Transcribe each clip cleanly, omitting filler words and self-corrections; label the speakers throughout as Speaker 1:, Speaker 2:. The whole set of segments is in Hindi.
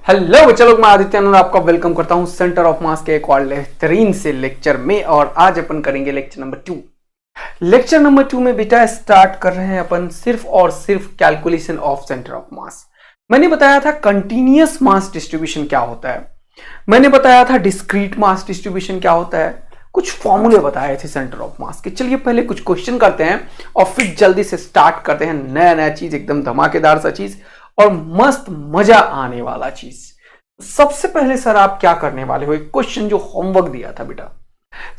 Speaker 1: हेलो बच्चा लोग, मैं आदित्य और आपका वेलकम करता हूं सेंटर ऑफ मास के एक और बेहतरीन से लेक्चर में। और आज अपन करेंगे लेक्चर नंबर 2। लेक्चर नंबर 2 में बेटा स्टार्ट कर रहे हैं अपन सिर्फ और सिर्फ कैलकुलेशन ऑफ सेंटर ऑफ मास। मैंने बताया था कंटिन्यूअस मास डिस्ट्रीब्यूशन क्या होता है, मैंने बताया था डिस्क्रीट मास डिस्ट्रीब्यूशन क्या होता है, कुछ फॉर्मूले बताए थे सेंटर ऑफ मास के। चलिए पहले कुछ क्वेश्चन करते हैं और फिर जल्दी से स्टार्ट करते हैं नया चीज, एकदम धमाकेदार सा चीज और मस्त मजा आने वाला चीज। सबसे पहले सर आप क्या करने वाले हो, एक क्वेश्चन जो होमवर्क दिया था बेटा,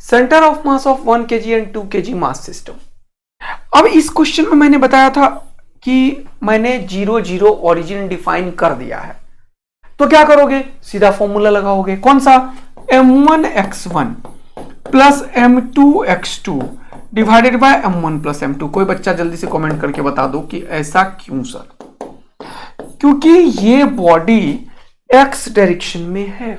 Speaker 1: centre of mass of 1 kg and 2 kg mass system. अब इस क्वेश्चन में मैंने बताया था कि मैंने 0 0 ओरिजिन डिफाइन कर दिया है, तो क्या करोगे, सीधा फॉर्मूला लगाओगे। कौन सा, m1x1 plus m2x2 divided by m1 plus m2। कोई बच्चा जल्दी से कमेंट करके बता दो कि ऐसा क्यों सर। क्योंकि ये बॉडी x डायरेक्शन में है।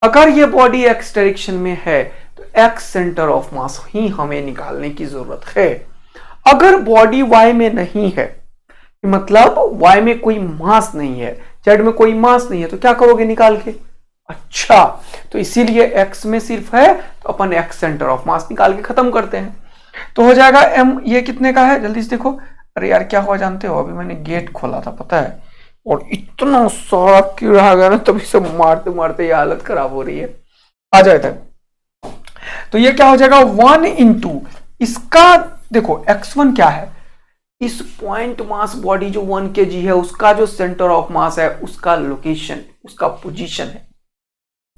Speaker 1: अगर ये बॉडी x डायरेक्शन में है तो x सेंटर ऑफ मास ही हमें निकालने की जरूरत है। अगर बॉडी y में नहीं है, मतलब y में कोई मास नहीं है, z में कोई मास नहीं है, तो क्या करोगे निकाल के। अच्छा, तो इसीलिए x में सिर्फ है तो अपन x सेंटर ऑफ मास निकाल के खत्म करते हैं। तो हो जाएगा m, ये कितने का है जल्दी से देखो। अरे यार क्या हुआ जानते हो, अभी मैंने गेट खोला था पता है, और इतना सारा कीड़ा आ गया ना, तभी से मारते मारते ये हालत खराब हो रही है। आ जाए तक तो ये क्या हो जाएगा 1 इंटू इसका, देखो x1 क्या है, इस पॉइंट मास बॉडी जो 1 kg है उसका जो सेंटर ऑफ मास है, उसका लोकेशन, उसका पोजीशन है,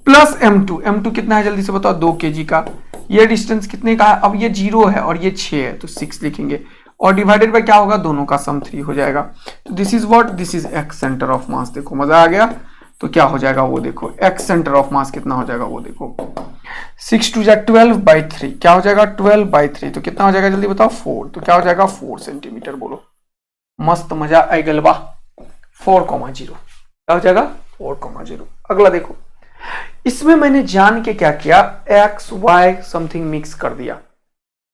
Speaker 1: प्लस m2 कितना है जल्दी से बताओ, 2 kg का। ये डिस्टेंस कितने का है, अब ये 0 है और ये 6 है तो 6 लिखेंगे, और डिवाइडेड बाय क्या होगा, दोनों का सम 3 हो जाएगा। तो this is what, this is x centre of मास। देखो मजा आ गया। तो क्या हो जाएगा वो देखो, एक्स सेंटर ऑफ मास कितना हो जाएगा वो देखो, 6 2 12/3 क्या हो जाएगा 12/3। तो कितना हो जाएगा जल्दी बताओ 4। तो क्या हो जाएगा 4 सेंटीमीटर। बोलो मस्त मजा आई गलबा। 4,0 क्या हो जाएगा 4,0। अगला देखो, इसमें मैंने जान के क्या किया, एक्स वाई समथिंग मिक्स कर दिया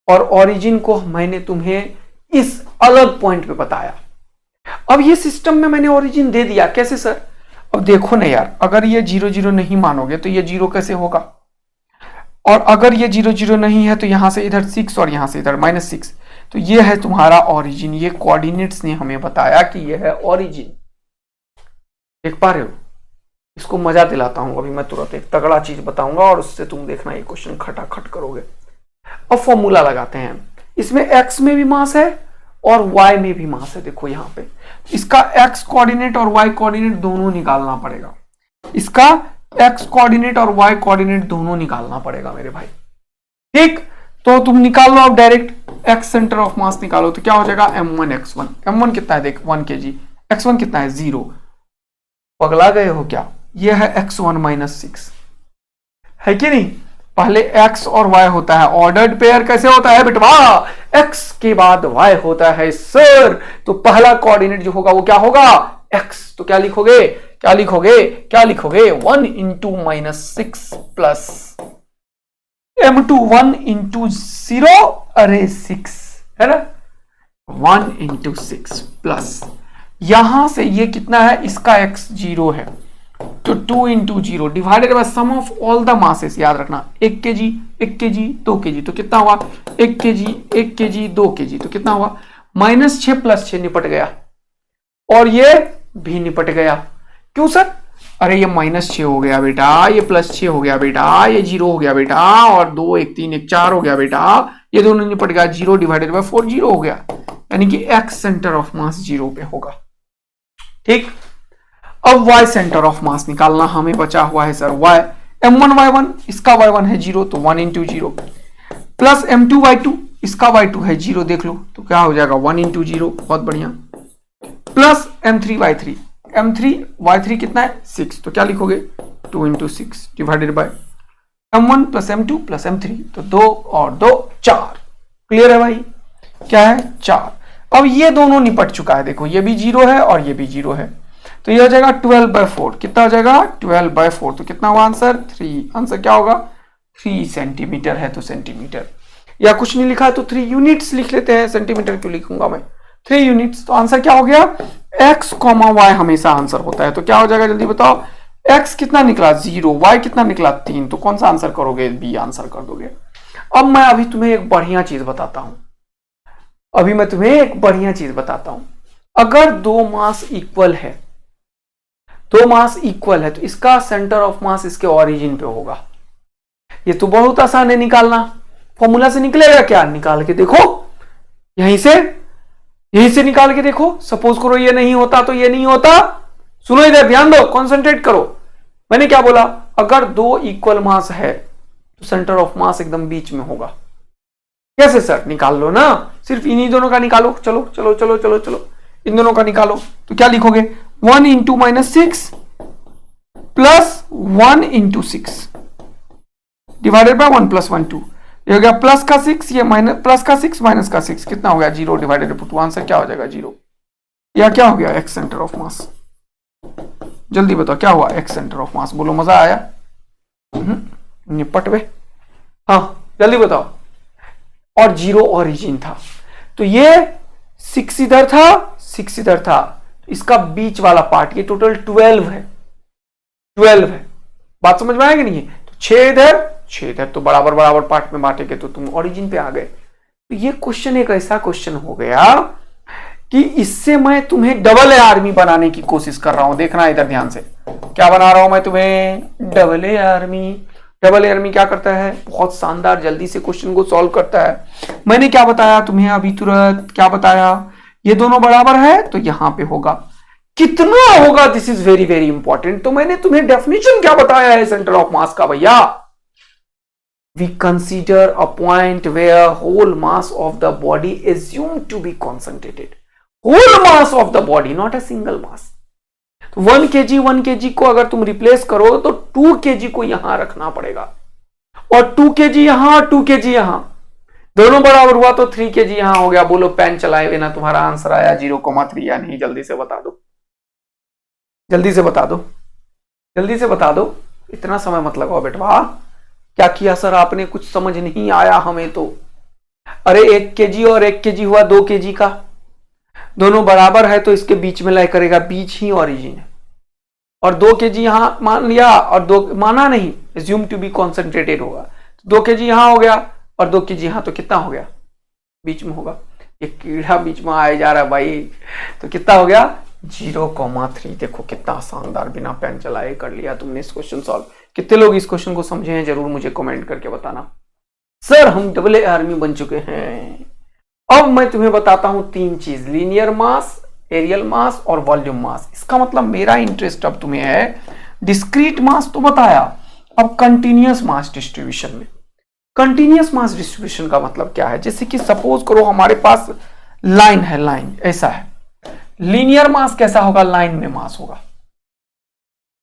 Speaker 1: और ओरिजिन को मैंने तुम्हें इस अलग पॉइंट पे बताया। अब ये सिस्टम में मैंने ओरिजिन दे दिया, कैसे सर। अब देखो ना यार, अगर ये 0 0 नहीं मानोगे तो ये 0 कैसे होगा, और अगर ये 0 0 नहीं है तो यहां से इधर 6 और यहां से इधर -6, तो ये है तुम्हारा ओरिजिन। ये कोऑर्डिनेट्स ने हमें बताया कि ये है ओरिजिन। देख पा रहे हो, इसको मजा दिलाता हूं अभी मैं, तुरंत एक तगड़ा चीज बताऊंगा और उससे तुम देखना ये क्वेश्चन खटाखट करोगे। अब फॉर्मूला लगाते हैं, इसमें x में भी मास है और y में भी मास है। देखो यहां पे इसका x कोऑर्डिनेट और y कोऑर्डिनेट दोनों निकालना पड़ेगा, इसका x कोऑर्डिनेट और y कोऑर्डिनेट दोनों निकालना पड़ेगा मेरे भाई। ठीक, तो तुम निकाल लो अब डायरेक्ट x सेंटर ऑफ मास निकालो। तो क्या हो जाएगा m1x1, m1 कितना है देख 1 kg, x1 कितना है 0। पगला गए हो क्या, ये है x1 - 6 है कि नहीं। पहले x और y होता है, ऑर्डर्ड पेयर कैसे होता है बेटवा, x के बाद y होता है सर। तो पहला कोऑर्डिनेट जो होगा वो क्या होगा x। तो क्या लिखोगे 1 इंटू -6 प्लस m2 1 इंटू 0, अरे 6 है ना, 1 इंटू 6 प्लस यहां से ये कितना है, इसका x 0 है तो 2 into 0 divided by sum of all the masses. याद रखना 1 kg 2 kg, तो कितना हुआ 1 kg 2 kg, तो कितना हुआ -6 + 6 निपट गया, और ये भी निपट गया। क्यों सर, अरे ये -6 हो गया बेटा, ये +6 हो गया बेटा, ये 0 हो गया बेटा, और 2 1 3 1 4 हो गया बेटा, ये दोनों निपट गया, 0 डिवाइडेड बाय 4 0 हो गया, यानी कि x सेंटर ऑफ मास 0 पे होगा। ठीक, अब y सेंटर ऑफ मास निकालना हमें बचा हुआ है सर y, m1 y1 इसका y1 है 0 तो 1 इंटू 0 प्लस m2 y2 इसका y2 है 0, देख लो तो क्या हो जाएगा 1 इंटू 0, बहुत बढ़िया, प्लस m3 y3 कितना है 6, तो क्या लिखोगे 2 into 6 divided by m1 plus m2 plus m3, तो 2 और 2 4। क्लियर है भाई, क्या है 4। अब ये दोनों निपट चुका है, देखो ये भी 0 है और ये भी 0 है, तो ये हो जाएगा 12/4। कितना हो जाएगा 12/4, तो कितना हुआ आंसर 3। आंसर क्या होगा 3 सेंटीमीटर है तो सेंटीमीटर, या कुछ नहीं लिखा है तो 3 यूनिट्स लिख लेते हैं, सेंटीमीटर क्यों लिखूंगा मैं, 3 यूनिट्स। तो आंसर क्या हो गया x कॉमा y हमेशा आंसर होता है। तो क्या हो जाएगा जल्दी बताओ, x कितना निकला 0, y कितना निकला 3, तो कौन सा आंसर करोगे, बी आंसर कर दोगे। अब मैं अभी तुम्हें एक बढ़िया चीज बताता हूं, अगर दो मास इक्वल है, तो इसका सेंटर ऑफ मास इसके ओरिजिन पे होगा। ये तो बहुत आसान है निकालना, फॉर्मूला से निकलेगा क्या, निकाल के देखो, यहीं से निकाल के देखो। सपोज करो ये नहीं होता तो ये नहीं होता, सुनो इधर ध्यान दो, कंसंट्रेट करो। मैंने क्या बोला, अगर दो इक्वल मास है तो सेंटर ऑफ मास एकदम बीच में होगा। कैसे सर, निकाल लो ना, सिर्फ इन्हीं दोनों का निकालो। चलो चलो चलो चलो चलो, इन दोनों का निकालो। तो क्या लिखोगे, 1 into -6 plus 1 into 6 divided by 1 plus 1 2, ये हो गया प्लस का 6, ये माइनस, प्लस का 6 माइनस का 6 कितना हो गया 0 डिवाइडेड बाय 2, आंसर क्या हो जाएगा 0। या क्या हो गया, एक्स सेंटर ऑफ मास। जल्दी बताओ क्या हुआ, एक्स सेंटर ऑफ मास। बोलो मजा आया, निपट वे। हाँ जल्दी बताओ, और 0 ओरिजिन था, तो ये 6 इधर था, 6 इधर था, तो इसका बीच वाला पार्ट ये टोटल 12 है, 12 है। बात समझ में आएगी नहीं है, तो 6 इधर, तो बराबर बराबर पार्ट में बांटेंगे तो तुम ओरिजिन पे आ गए। तो ये क्वेश्चन एक ऐसा क्वेश्चन हो गया कि इससे मैं तुम्हें डबल ए आर्मी बनाने की कोशिश कर रहा हूं। देखना इधर ध्यान से, क्या बना रहा हूं मैं तुम्हें, double A army. Double A army क्या करता है, बहुत शानदार जल्दी से क्वेश्चन को सॉल्व करता है। मैंने क्या बताया तुम्हें अभी तुरंत, क्या बताया, ये दोनों बराबर है तो यहां पे होगा, कितना होगा, this is very very important. तो मैंने तुम्हें डेफिनेशन क्या बताया है सेंटर ऑफ मास का भैया, we consider a point where whole mass of the body assumed to be concentrated, whole mass of the body, not a single mass। तो 1 kg को अगर तुम रिप्लेस करो तो 2 kg को यहां रखना पड़ेगा, और 2 kg यहां, 2 kg यहां, दोनों बराबर हुआ तो 3 kg यहां हो गया। बोलो पेन चलाए बिना तुम्हारा आंसर आया 0,3 या नहीं, जल्दी से बता दो, जल्दी से बता दो, जल्दी से बता दो, इतना समय मत लगाओ बेटवा। क्या किया सर आपने, कुछ समझ नहीं आया हमें तो। अरे 1 kg और 1 kg हुआ 2 kg का, दोनों बराबर है तो इसके बीच में लाई करेगा, बीच ही ओरिजिन है। और 2 kg यहां मान लिया और 2 माना नहीं, एज्यूम टू बी कॉन्सेंट्रेटेड होगा, 2 kg यहां हो गया और 2 kg यहां, तो कितना हो गया, बीच में होगा। ये कीड़ा बीच में आया जा रहा है भाई, तो कितना हो गया 0,3। देखो कितना शानदार, बिना पेन चलाए कर लिया तुमने इस क्वेश्चन सॉल्व। कितने लोग इस क्वेश्चन को समझे हैं जरूर मुझे कमेंट करके बताना। सर हम डबल ए आर्मी बन चुके हैं। अब मैं तुम्हें बताता हूं 3 चीज, लीनियर मास, एरियल मास और वॉल्यूम मास। इसका मतलब मेरा इंटरेस्ट अब तुम्हें है, डिस्क्रीट मास तो बताया, अब कंटिन्यूअस मास डिस्ट्रीब्यूशन में। कंटिन्यूअस मास डिस्ट्रीब्यूशन का मतलब क्या है, जैसे कि सपोज करो हमारे पास लाइन है, लाइन ऐसा है, लीनियर मास कैसा होगा, लाइन में मास होगा।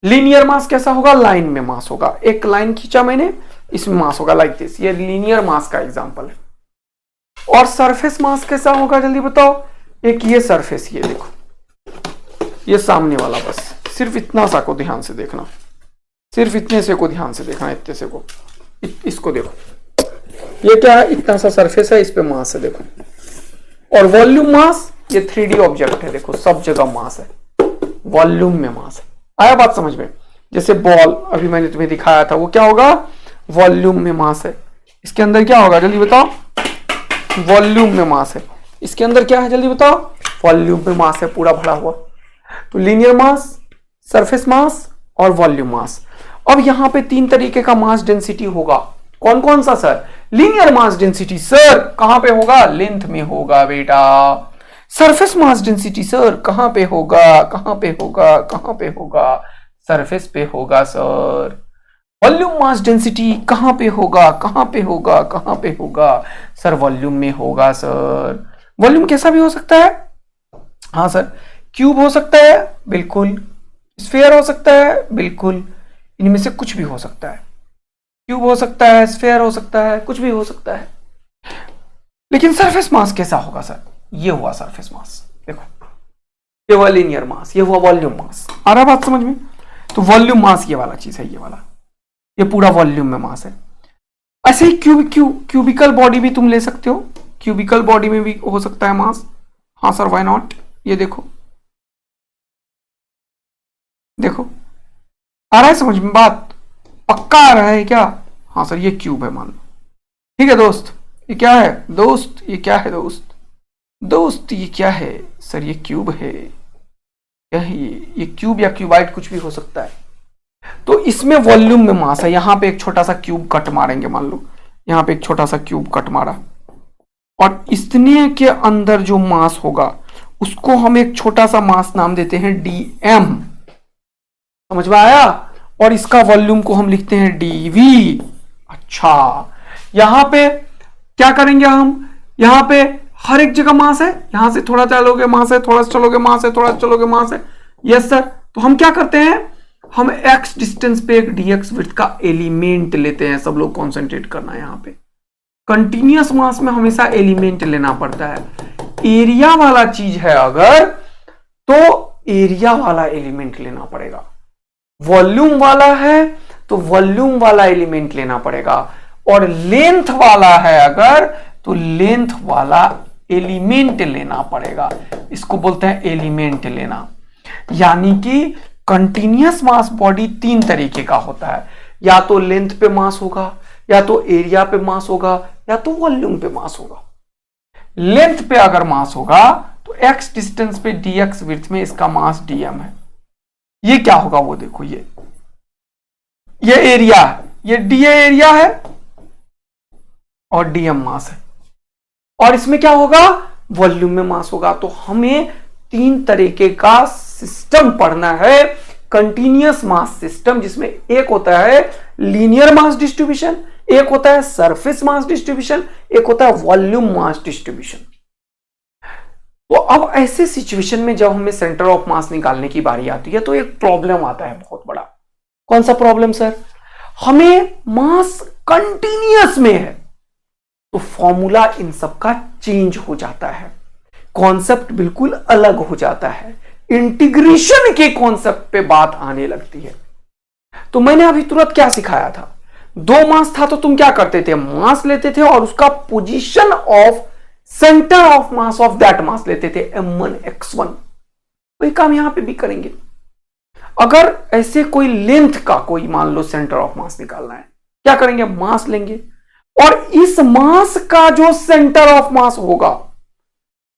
Speaker 1: लीनियर मास कैसा होगा, लाइन में मास होगा। एक लाइन खींचा मैंने, इसमें मास होगा लाइक दिस, ये लीनियर मास का एग्जांपल है। और सरफेस मास कैसा होगा जल्दी बताओ, एक ये सरफेस, ये देखो, ये सामने वाला, बस सिर्फ इतना सा को ध्यान से देखना, सिर्फ इतने से को ध्यान से देखना, इतने से को, इसको देखो, ये क्या है, इतना सा सरफेस है, इस पे मास है देखो। और वॉल्यूम मास, ये 3D ऑब्जेक्ट है, देखो सब जगह मास है, वॉल्यूम में मास है। आया बात समझ में, जैसे बॉल अभी मैंने तुम्हें दिखाया था, वो क्या होगा, वॉल्यूम में मास है। इसके अंदर क्या होगा जल्दी बताओ, वॉल्यूम में मास है। इसके अंदर क्या है जल्दी बताओ, वॉल्यूम में मास है पूरा भरा हुआ। तो लीनियर मास, सरफेस मास और वॉल्यूम मास। अब यहां पे 3 तरीके का मास डेंसिटी होगा। कौन कौन सा sir, linear mass density sir कहां पे होगा, लेंथ में होगा बेटा। सरफेस मास डेंसिटी सर कहां पे होगा, कहां पे होगा, कहां पे होगा, सरफेस पे होगा सर। वॉल्यूम मास डेंसिटी कहां पे होगा, कहां पे होगा, कहां पे होगा, सर वॉल्यूम में होगा सर। वॉल्यूम कैसा भी हो सकता है, हाँ सर, क्यूब हो सकता है बिल्कुल, स्फीयर हो सकता है बिल्कुल, इनमें से कुछ भी हो सकता है। क्यूब हो सकता है, स्फीयर हो सकता है, कुछ भी हो सकता है। लेकिन सरफेस मास कैसा होगा सर, ये हुआ सरफेस मास, देखो ये हुआ लीनियर मास, ये हुआ वॉल्यूम मास। आ रहा बात समझ में, तो वॉल्यूम मास ये वाला चीज है, ये वाला, ये पूरा वॉल्यूम में मास है। ऐसे ही क्यूबिकल बॉडी भी तुम ले सकते हो, क्यूबिकल बॉडी में भी हो सकता है मास, हाँ सर व्हाई नॉट। ये देखो आ रहा है समझ में बात? पक्का आ रहा है क्या? हाँ सर ये क्यूब है मान लो। ठीक है दोस्त, ये क्या है दोस्त? ये क्या है दोस्त? दोस्त ये क्या है सर? ये क्यूब है। क्या है ये क्यूब या क्यूबाइड कुछ भी हो सकता है। तो इसमें वॉल्यूम में मास है। यहां पे एक छोटा सा क्यूब कट मारेंगे, मान लो यहां पे एक छोटा सा क्यूब कट मारा, और इतने के अंदर जो मास होगा उसको हम एक छोटा सा मास नाम देते हैं dm। समझ में आया? और इसका वॉल्यूम को हम लिखते हैं dv। अच्छा, यहां पे क्या करेंगे हम? यहां पे हर एक जगह मास है, यहां से थोड़ा चलोगे मास है, थोड़ा सा चलोगे मास है, थोड़ा सा चलोगे मास है। Yes sir. तो हम क्या करते हैं, हम x डिस्टेंस पे एक dx विड्थ का एलिमेंट लेते हैं। सब लोग कॉन्सेंट्रेट करना है यहां पे। कंटिन्यूअस मास में हमेशा एलिमेंट लेना पड़ता है। एरिया वाला चीज है अगर, तो एरिया वाला एलिमेंट लेना पड़ेगा। वॉल्यूम वाला है तो वॉल्यूम वाला एलिमेंट लेना पड़ेगा, और लेंथ वाला है अगर तो लेंथ वाला एलिमेंट लेना पड़ेगा। इसको बोलते हैं एलिमेंट लेना। यानी कि कंटिन्यूअस मास बॉडी तीन तरीके का होता है, या तो लेंथ पे मास होगा, या तो एरिया पे मास होगा, या तो वॉल्यूम पे मास होगा। लेंथ पे अगर मास होगा तो x डिस्टेंस पे dx विड्थ में इसका मास dm है। ये क्या होगा वो देखो, ये एरिया है, ये dA एरिया है और dm मास है, और इसमें क्या होगा, वॉल्यूम में मास होगा। तो हमें तीन तरीके का सिस्टम पढ़ना है, कंटिन्यूअस मास सिस्टम, जिसमें एक होता है लीनियर मास डिस्ट्रीब्यूशन, एक होता है सरफेस मास डिस्ट्रीब्यूशन, एक होता है वॉल्यूम मास डिस्ट्रीब्यूशन। तो अब ऐसे सिचुएशन में जब हमें सेंटर ऑफ मास निकालने की बारी आती है तो एक प्रॉब्लम आता है बहुत बड़ा। कौन सा प्रॉब्लम सर? हमें मास कंटिन्यूअस में है तो फॉर्मूला इन सब का चेंज हो जाता है, कॉन्सेप्ट बिल्कुल अलग हो जाता है, इंटीग्रेशन के कॉन्सेप्ट पे बात आने लगती है। तो मैंने अभी तुरंत क्या सिखाया था, दो मास था तो तुम क्या करते थे, मास लेते थे और उसका position of centre of mass of that mass लेते थे m1 x1। वही काम यहां पे भी करेंगे। अगर ऐसे कोई लेंथ का कोई मान लो सेंटर ऑफ मास निकालना है, क्या करेंगे, मास लेंगे और इस मास का जो सेंटर ऑफ मास होगा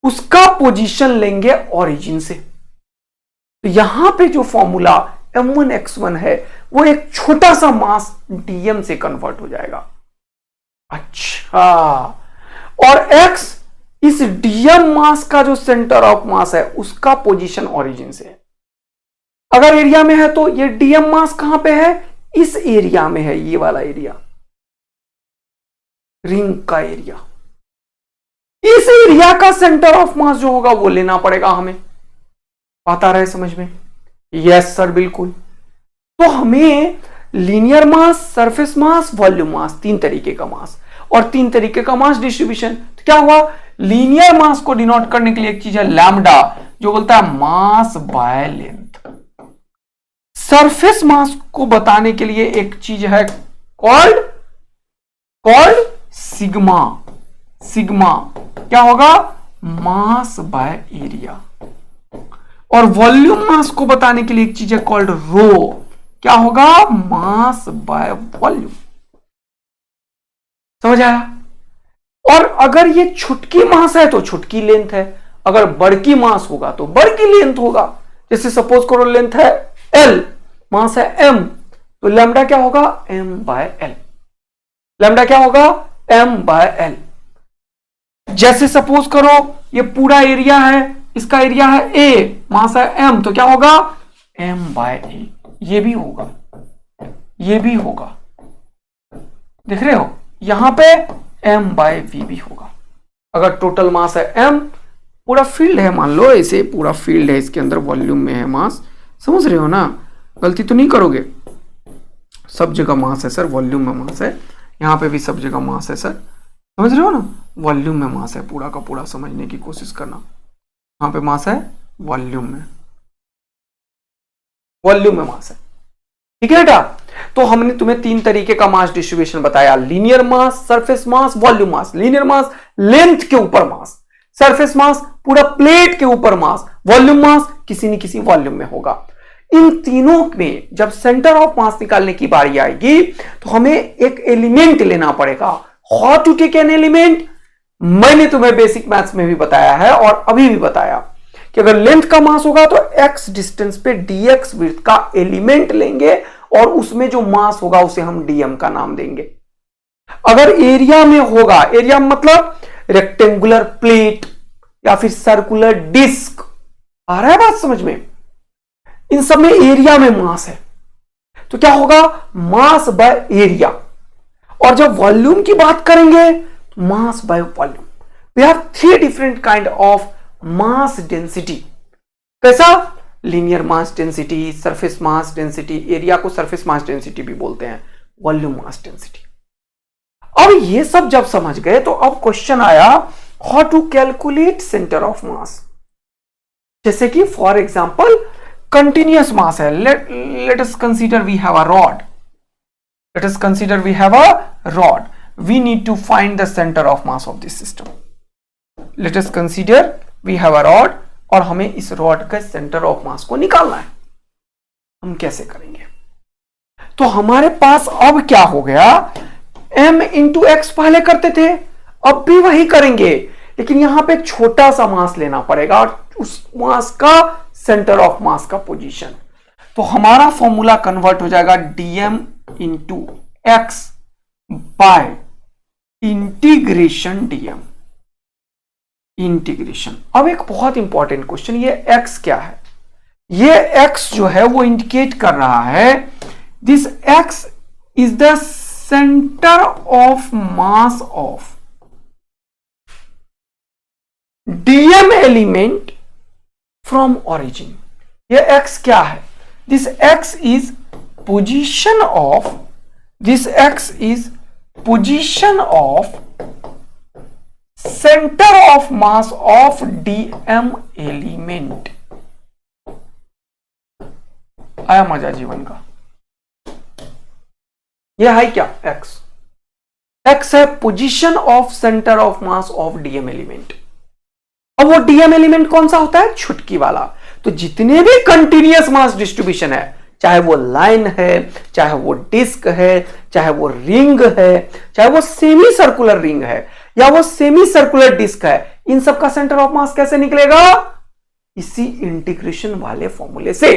Speaker 1: उसका पोजीशन लेंगे ओरिजिन से। तो यहां पे जो फॉर्मूला m1 x1 है वो एक छोटा सा मास dm से कन्वर्ट हो जाएगा। अच्छा, और x इस dm मास का जो सेंटर ऑफ मास है उसका पोजीशन ओरिजिन से है। अगर एरिया में है तो ये dm मास कहां पे है, इस एरिया में है, ये वाला एरिया, रिंग का एरिया। इस एरिया का सेंटर ऑफ मास जो होगा वो लेना पड़ेगा हमें। बात आ रहा है समझ में? यस सर बिल्कुल। तो हमें लीनियर मास, सरफेस मास, वॉल्यूम मास, तीन तरीके का मास और तीन तरीके का मास डिस्ट्रीब्यूशन। तो क्या हुआ, लीनियर मास को डिनोट करने के लिए एक चीज है लैम्डा, जो बोलता है mass by length. Surface mass को बताने के लिए एक चीज है कॉल्ड सिग्मा। सिग्मा क्या होगा, मास बाय एरिया। और वॉल्यूम मास को बताने के लिए एक चीज है कॉल्ड रो, क्या होगा, मास बाय वॉल्यूम। समझ आया? और अगर ये छुटकी मास है तो छुटकी लेंथ है, अगर बड़की मास होगा तो बड़की लेंथ होगा। जैसे सपोज करो लेंथ है L, मास है M, तो लैम्डा क्या होगा, M बाय L। लैम्डा क्या होगा, M बाय L। जैसे सपोज करो ये पूरा एरिया है, इसका एरिया है A, मास है M, तो क्या होगा, M बाय A। ये भी होगा, ये भी होगा, देख रहे हो, यहां पे M बाय V भी होगा। अगर टोटल मास है M, पूरा फील्ड है मान लो, ऐसे पूरा फील्ड है, इसके अंदर वॉल्यूम में है मास। समझ रहे हो ना, गलती तो नहीं करोगे। सब जगह मास है सर, वॉल्यूम में मास है, यहां पे भी सब जगह मास है सर। समझ रहे हो ना, वॉल्यूम में मास है, पूरा का पूरा समझने की कोशिश करना। यहां पे मास है वॉल्यूम में, वॉल्यूम में मास है। ठीक है बेटा, तो हमने तुम्हें तीन तरीके का मास डिस्ट्रीब्यूशन बताया, लीनियर मास, surface mass, volume mass. Linear मास लेंथ के ऊपर मास, सरफेस मास पूरा प्लेट के ऊपर मास, वॉल्यूम मास किसी न किसी वॉल्यूम में होगा। इन तीनों में जब सेंटर ऑफ मास निकालने की बारी आएगी तो हमें एक एलिमेंट लेना पड़ेगा। How to take an element, मैंने तुम्हें बेसिक मैथ्स में भी बताया है और अभी भी बताया कि अगर लेंथ का मास होगा तो x डिस्टेंस पे dx विड्थ का एलिमेंट लेंगे और उसमें जो मास होगा उसे हम dm का नाम देंगे। अगर एरिया में होगा, एरिया मतलब रेक्टेंगुलर प्लेट या फिर सर्कुलर डिस्क, आ रहा है बात समझ में, इन सब में एरिया में मास है तो क्या होगा, मास बाय एरिया। और जब वॉल्यूम की बात करेंगे mass by volume. We have three different kind of mass density. कैसा, linear mass density, surface mass density, area को सरफेस मास डेंसिटी भी बोलते हैं, वॉल्यूम मास डेंसिटी। अब ये सब जब समझ गए तो अब क्वेश्चन आया how to calculate centre of mass. जैसे कि फॉर एग्जांपल कंटिन्यूअस मास है, let us consider we have a rod, let us consider we have a rod, we need to find the center of mass of this system. Let us consider we have a rod और हमें इस रॉड का सेंटर ऑफ मास को निकालना है। हम कैसे करेंगे, तो हमारे पास अब क्या हो गया, m इंटू एक्स पहले करते थे, अब भी वही करेंगे, लेकिन यहां पे एक छोटा सा मास लेना पड़ेगा और उस मास का सेंटर ऑफ मास का पोजीशन। तो हमारा फॉर्मूला कन्वर्ट हो जाएगा dm into x bye integration dm, integration. अब एक बहुत इंपॉर्टेंट क्वेश्चन, ये x क्या है, ये x जो है वो इंडिकेट कर रहा है this x is the centre of mass of dm element from origin. ये x क्या है, this x is position of, this x is position of center of mass of dm element। आया मजा जीवन का, यह है क्या x, x है position of center of mass of dm element। अब वो dm element कौन सा होता है, छुटकी वाला। तो जितने भी कंटिन्यूअस मास डिस्ट्रीब्यूशन है, चाहे वो लाइन है, चाहे वो डिस्क है, चाहे वो रिंग है, चाहे वो सेमी सर्कुलर रिंग है या वो सेमी सर्कुलर डिस्क है, इन सब का सेंटर ऑफ मास कैसे निकलेगा, इसी इंटीग्रेशन वाले फॉर्मूले से।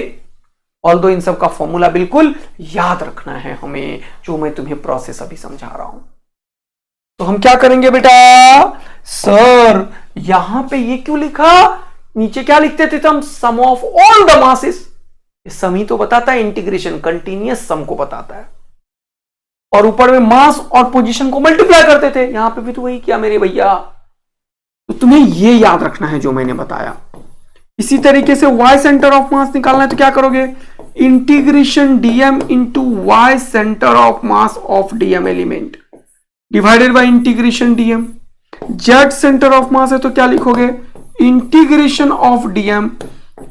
Speaker 1: ऑल्दो इन सब का फॉर्मूला बिल्कुल याद रखना है हमें, जो मैं तुम्हें प्रोसेस अभी समझा रहा हूं। तो हम क्या करेंगे बेटा, सर यहां पे ये क्यों लिखा, नीचे क्या लिखते थे हम, सम ऑफ ऑल द मासेस। सम ही तो बताता है, इंटीग्रेशन कंटिन्यूअस सम को बताता है, और ऊपर में मास और पोजीशन को मल्टीप्लाई करते थे, यहां पे भी तो वही किया मेरे भैया। तो तुम्हें ये याद रखना है जो मैंने बताया। इसी तरीके से y सेंटर ऑफ मास निकालना है तो क्या करोगे, integration dm into y centre of mass of dm element divided by integration dm। z centre of मास है तो क्या लिखोगे, integration of dm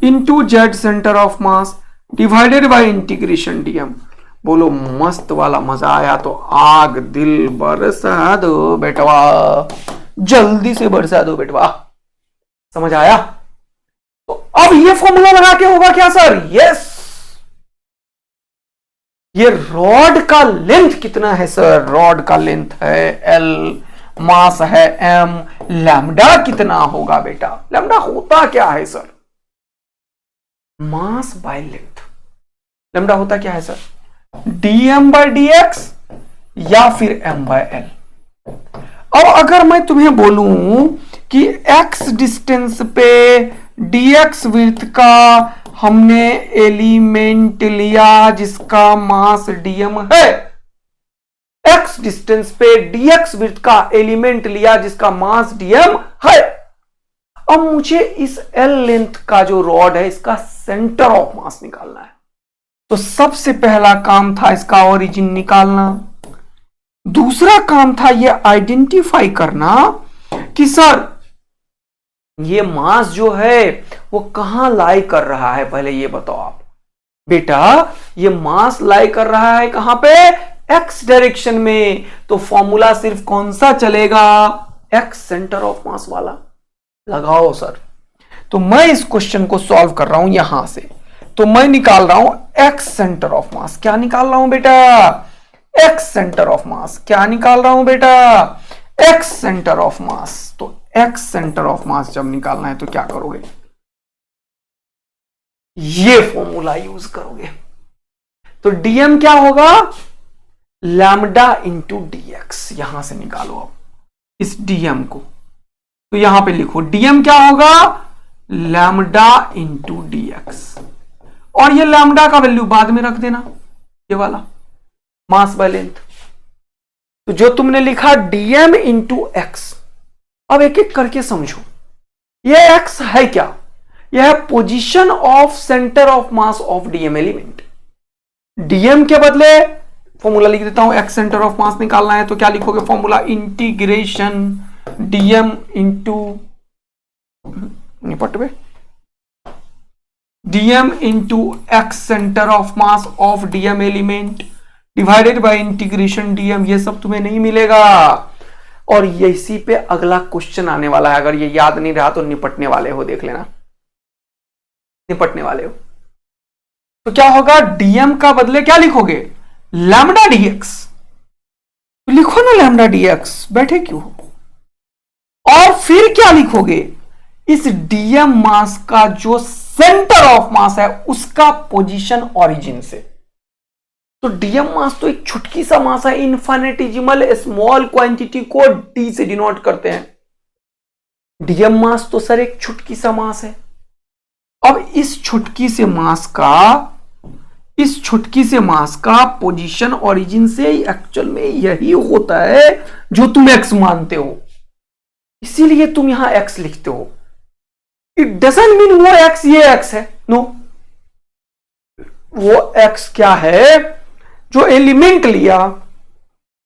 Speaker 1: into z centre of mass divided by integration dm। बोलो मस्त वाला मजा आया तो आग दिल बरसा दो बेटवा, जल्दी से बरसा दो बेटवा, समझ आया। तो अब ये फॉर्मूला लगा के होगा क्या सर, यस, ये रॉड का लेंथ कितना है सर, रॉड का लेंथ है l, मास है m, लैम्डा कितना होगा बेटा, लैम्डा होता क्या है sir, mass by length. Lambda होता क्या है सर, dm बाय dx या फिर m बाय l। अब अगर मैं तुम्हें बोलूं कि x डिस्टेंस पे dx विड्थ का हमने एलिमेंट लिया जिसका मास dm है, x डिस्टेंस पे dx विड्थ का एलिमेंट लिया जिसका मास dm है। अब मुझे इस l लेंथ का जो रॉड है इसका सेंटर ऑफ मास निकालना है। तो सबसे पहला काम था इसका ओरिजिन निकालना, दूसरा काम था ये आइडेंटिफाई करना कि सर ये मास जो है वो कहां लाई कर रहा है। पहले ये बताओ आप बेटा, ये मास लाई कर रहा है कहां पे, x डायरेक्शन में। तो फॉर्मूला सिर्फ कौन सा चलेगा, x सेंटर ऑफ मास वाला लगाओ सर। तो मैं इस क्वेश्चन को सॉल्व कर रहा हूं यहां से, तो मैं निकाल रहा हूं एक्स सेंटर ऑफ मास। क्या निकाल रहा हूं बेटा? एक्स सेंटर ऑफ मास। क्या निकाल रहा हूं बेटा? X centre of mass. तो एक्स सेंटर ऑफ मास जब निकालना है तो क्या करोगे? ये फॉर्मूला यूज करोगे। तो डीएम क्या होगा? Lambda into dx. यहां से निकालो अब इस डीएम को, तो यहां पे लिखो डीएम क्या होगा? Lambda into dx. और ये लैम्डा का वैल्यू बाद में रख देना, ये वाला मास बाय लेंथ। तो जो तुमने लिखा डीएम इंटू एक्स, अब एक एक करके समझो। ये एक्स है क्या? यह है position of centre of mass of DM element. DM के बदले फॉर्मूला लिख देता हूं, एक्स सेंटर ऑफ मास निकालना है तो क्या लिखोगे फॉर्मूला? इंटीग्रेशन डीएम इंटू निपट में DM into x centre of mass of DM element divided by integration DM. ये सब तुम्हें नहीं मिलेगा और इसी पे अगला क्वेश्चन आने वाला है। अगर ये याद नहीं रहा तो निपटने वाले हो, देख लेना, निपटने वाले हो। तो क्या होगा? डीएम का बदले क्या लिखोगे? Lambda dx. तो लिखो ना लैम्डा डीएक्स, बैठे क्यों? और फिर क्या लिखोगे? इस डीएम मास का जो सेंटर ऑफ मास है उसका पोजीशन ओरिजिन से। तो डीएम मास तो एक छुटकी सा मास है, इन्फिनिटिजिमल स्मॉल क्वांटिटी को डी से डिनोट करते हैं। डीएम मास तो सर एक छुटकी सा मास है। अब इस छुटकी से मास का पोजीशन ओरिजिन से एक्चुअल में यही होता है जो तुम एक्स मानते हो, इसीलिए तुम यहां एक्स लिखते हो। इट डजंट मीन वो एक्स ये एक्स है, नो। वो एक्स क्या है? जो एलिमेंट लिया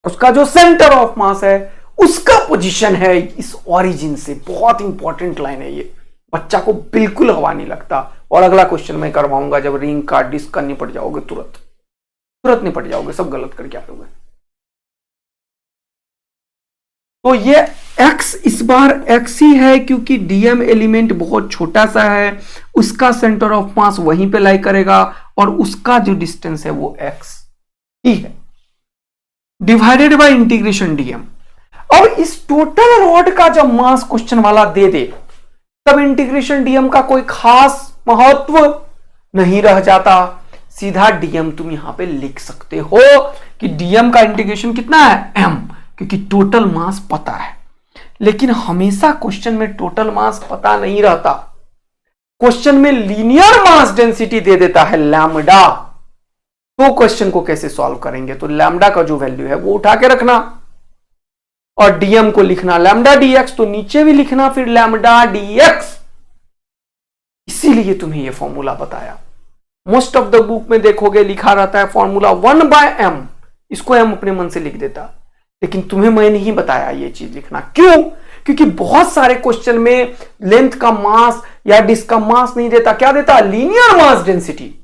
Speaker 1: उसका जो सेंटर ऑफ मास है उसका पोजीशन है इस ओरिजिन से। बहुत इंपॉर्टेंट लाइन है ये, बच्चा को बिल्कुल हवा नहीं लगता। और अगला क्वेश्चन मैं करवाऊंगा जब रिंग का डिस्क का निपट जाओगे, तुरंत निपट जाओगे, सब गलत करके आओगे। तो ये x इस बार x ही है क्योंकि डीएम एलिमेंट बहुत छोटा सा है, उसका सेंटर ऑफ मास वहीं पे लाई करेगा और उसका जो डिस्टेंस है वो x ही है, डिवाइडेड बाय इंटीग्रेशन डीएम। अब इस टोटल रॉड का जब मास क्वेश्चन वाला दे दे तब इंटीग्रेशन डीएम का कोई खास महत्व नहीं रह जाता। सीधा डीएम तुम यहां पे लिख सकते हो कि डीएम का इंटीग्रेशन कितना है? m, क्योंकि टोटल मास पता है। लेकिन हमेशा क्वेश्चन में टोटल मास पता नहीं रहता, क्वेश्चन में लीनियर मास डेंसिटी दे देता है लैम्डा। तो क्वेश्चन को कैसे सॉल्व करेंगे? तो लैम्डा का जो वैल्यू है वो उठा के रखना और डीएम को लिखना लैम्डा डीएक्स, तो नीचे भी लिखना फिर लैम्डा डीएक्स। इसीलिए तुम्हें यह फॉर्मूला बताया। मोस्ट ऑफ द बुक में देखोगे लिखा रहता है फॉर्मूला 1/m, इसको m अपने मन से लिख देता, लेकिन तुम्हें मैं नहीं बताया ये चीज लिखना। क्यों? क्योंकि बहुत सारे क्वेश्चन में लेंथ का मास या डिस्क का मास नहीं देता, क्या देता? Linear mass density.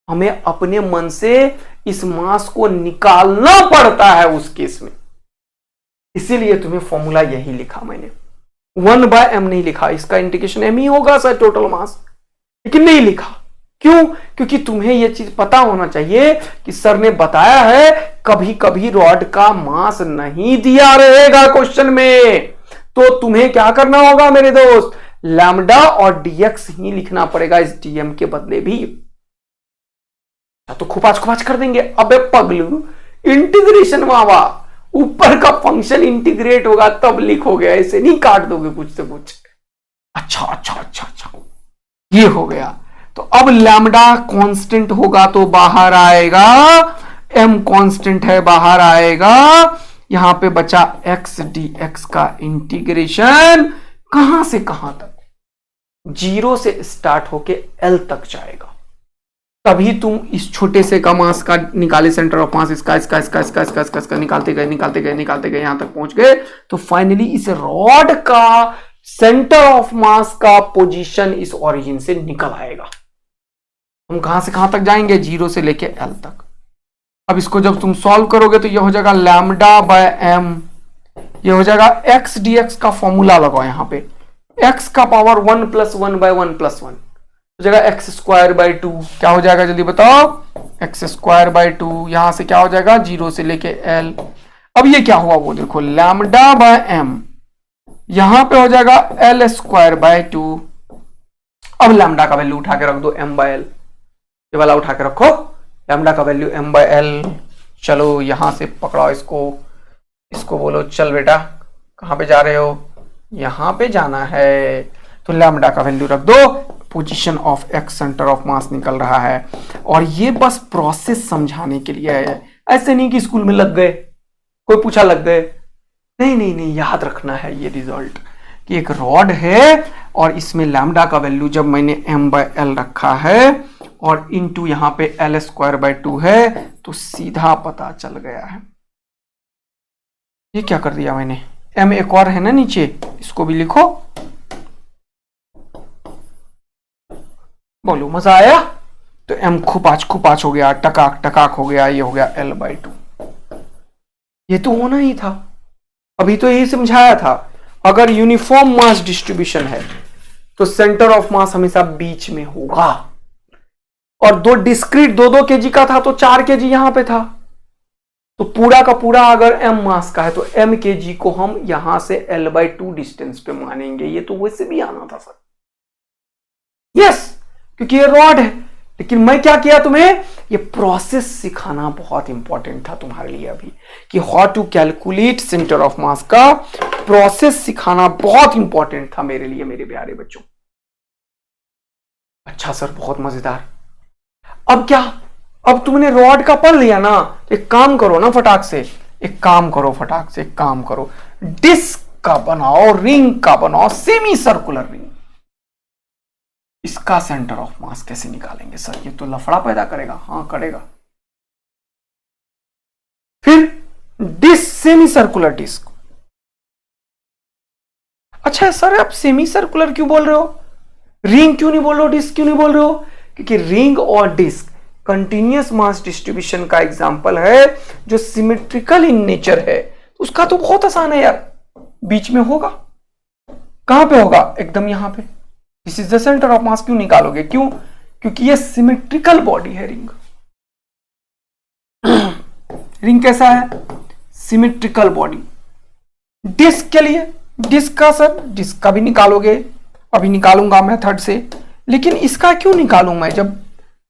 Speaker 1: हमें अपने मन से इस मास को निकालना पड़ता है उस केस में, इसीलिए तुम्हें फॉर्मूला यही लिखा मैंने, 1/m नहीं लिखा। इसका इंटीग्रेशन m ही होगा सर टोटल मास, लेकिन नहीं लिखा। क्यों? क्योंकि तुम्हें यह चीज पता होना चाहिए कि सर ने बताया है कभी कभी रॉड का मास नहीं दिया रहेगा क्वेश्चन में, तो तुम्हें क्या करना होगा मेरे दोस्त? लैम्डा और डीएक्स ही लिखना पड़ेगा इस डीएम के बदले भी। तो खुपाच कर देंगे। अबे पगलू, इंटीग्रेशन वावा, ऊपर का फंक्शन इंटीग्रेट होगा तब लिखोगे, ऐसे नहीं काट दोगे कुछ से कुछ। अच्छा, ये हो गया। तो अब लैम्डा कांस्टेंट होगा तो बाहर आएगा, m कांस्टेंट है बाहर आएगा। यहां पे बचा x dx का इंटीग्रेशन कहां से कहां तक? 0 से स्टार्ट होके l तक जाएगा। तभी तुम इस छोटे से का मास का निकाले, सेंटर ऑफ मास इसका निकालते गए यहां तक पहुंच गए। तो फाइनली इस रॉड का सेंटर ऑफ मास का पोजीशन इस ओरिजिन से निकल आएगा। हम कहां से कहां तक जाएंगे? 0 से लेके l तक। अब इसको जब तुम सॉल्व करोगे तो यह हो जाएगा लैम्डा बाय m, यह हो जाएगा x dx का फॉर्मूला लगाओ यहां पे, x का पावर 1 + 1/1 + 1, हो जाएगा एक्स स्क्वायर बाई टू। क्या हो जाएगा जल्दी बताओ? X square by two. यहां से क्या हो जाएगा? 0 से लेके एल। अब ये क्या हुआ वो देखो, लैम्डा बाय एम, यहां पे हो जाएगा एल स्क्वायर बाय टू। अब लैम्डा का वैल्यू उठा के रख दो एम बाय एल, ये वाला उठा के रखो, लैम्डा का वैल्यू एम बाय एल। चलो यहां से पकड़ो इसको, इसको बोलो चल बेटा कहां पे जा रहे हो? यहां पे जाना है। तो लैम्डा का वैल्यू रख दो, position of x centre of मास निकल रहा है। और ये बस प्रोसेस समझाने के लिए है, ऐसे नहीं कि स्कूल में लग गए, कोई पूछा लग गए, नहीं नहीं नहीं, याद रखना है ये रिजल्ट कि एक रॉड है और इसमें लैम्डा का वैल्यू जब मैंने एम बाय एल रखा है और इनटू यहां पे एल स्क्वायर बाय टू है, तो सीधा पता चल गया है। ये क्या कर दिया मैंने, एम एक और है ना नीचे, इसको भी लिखो। बोलो मजा आया? तो एम खुपाच हो गया, टकाक टकाक हो गया, ये हो गया एल बाय टू। ये तो होना ही था, अभी तो यही समझाया था। अगर यूनिफॉर्म मास डिस्ट्रीब्यूशन है तो सेंटर ऑफ मास हमेशा बीच में होगा। और दो डिस्क्रीट 2-2 केजी का था तो 4 केजी यहां पे था, तो पूरा का पूरा अगर एम मास का है तो एम केजी को हम यहां से एल बाय टू डिस्टेंस पे मानेंगे। ये तो वैसे भी आना था सर, यस, क्योंकि ये रॉड है। लेकिन मैं क्या किया तुम्हें, ये प्रोसेस सिखाना बहुत इंपॉर्टेंट था तुम्हारे लिए अभी, कि how to calculate centre of mass का प्रोसेस सिखाना बहुत इंपॉर्टेंट था मेरे लिए, मेरे प्यारे बच्चों। अच्छा सर, बहुत मजेदार। अब क्या, अब तुमने रॉड का पढ़ लिया ना, एक काम करो ना फटाक से, एक काम करो फटाक से, एक काम करो, डिस्क का बनाओ, रिंग का बनाओ, सेमी सर्कुलर रिंग। इसका सेंटर ऑफ मास कैसे निकालेंगे सर? ये तो लफड़ा पैदा करेगा। हाँ करेगा। फिर डिस्क, सेमी सर्कुलर डिस्क। अच्छा सर आप सेमी सर्कुलर क्यों बोल रहे हो, रिंग क्यों नहीं बोल रहे हो, डिस्क क्यों नहीं बोल रहे हो? क्योंकि रिंग और डिस्क कंटिन्यूअस मास डिस्ट्रीब्यूशन का एग्जांपल है जो सिमेट्रिकल इन नेचर है। उसका तो बहुत आसान है यार, बीच में होगा। कहां पे होगा? एकदम यहां पे। This is the centre of मास। क्यों निकालोगे? क्यों? क्योंकि ये सिमेट्रिकल बॉडी है रिंग। रिंग कैसा है? Symmetrical body. डिस्क के लिए, डिस्क का सर, डिस्क का भी निकालोगे, अभी निकालूंगा मेथड से। लेकिन इसका क्यों निकालूं मैं, जब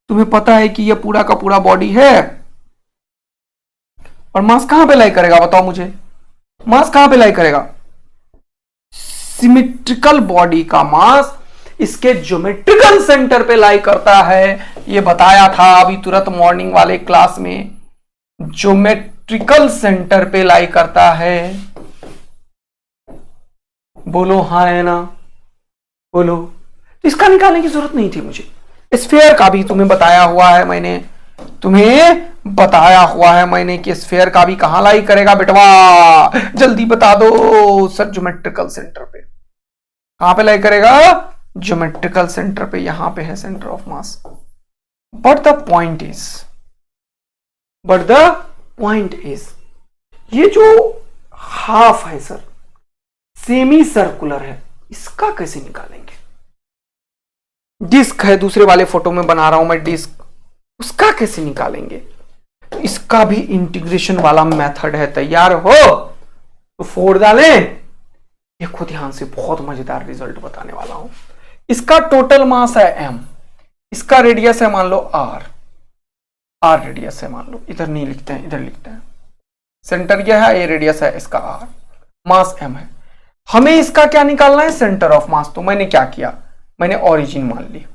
Speaker 1: तुम्हें पता है कि ये पूरा का पूरा बॉडी है। और मास कहां पे लाई करेगा बताओ मुझे, मास कहां पे लाई करेगा? सिमेट्रिकल बॉडी का मास इसके ज्योमेट्रिकल सेंटर पे लाई करता है। ये बताया था अभी तुरंत मॉर्निंग वाले क्लास में, ज्योमेट्रिकल सेंटर पे लाई करता है। बोलो हाँ है ना, बोलो। तो इसका निकालने की जरूरत नहीं थी मुझे। स्फीयर का भी तुम्हें बताया हुआ है मैंने, तुम्हें बताया हुआ है मैंने कि स्फीयर का भी कहां लाई करेगा बेटवा, जल्दी बता दो सर। ज्योमेट्रिकल सेंटर पे। कहां पे लाई करेगा? ज्योमेट्रिकल सेंटर पे, यहां पे है centre of mass. But the point is ये जो हाफ है सर, सेमी सर्कुलर है, इसका कैसे निकालेंगे? डिस्क है, दूसरे वाले फोटो में बना रहा हूं मैं डिस्क, उसका कैसे निकालेंगे? तो इसका भी इंटीग्रेशन वाला मेथड है। तैयार हो तो फोड़ डालें। देखो ध्यान से, बहुत मजेदार रिजल्ट बताने वाला हूं। इसका टोटल मास है m, इसका रेडियस है मान लो r रेडियस है मान लो, इधर नहीं लिखते हैं, इधर लिखते हैं। सेंटर क्या है, ये रेडियस है इसका r, मास m है। हमें इसका क्या निकालना है? Centre of mass. तो मैंने क्या किया, मैंने ओरिजिन मान ली।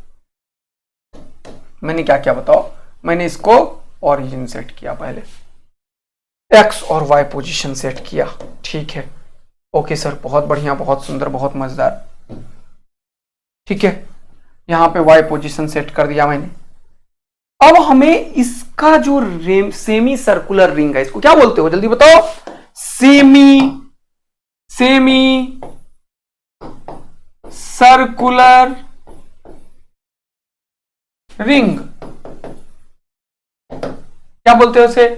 Speaker 1: मैंने क्या किया बताओ? मैंने इसको ओरिजिन सेट किया, पहले x और y पोजीशन सेट किया। ठीक है, ओके सर, बहुत बढ़िया, बहुत सुंदर, बहुत मजेदार। ठीक है, यहां पे y पोजीशन सेट कर दिया मैंने। अब हमें इसका जो सेमी सर्कुलर रिंग है, इसको क्या बोलते हो जल्दी बताओ? Semi circular ring. क्या बोलते हो उसे?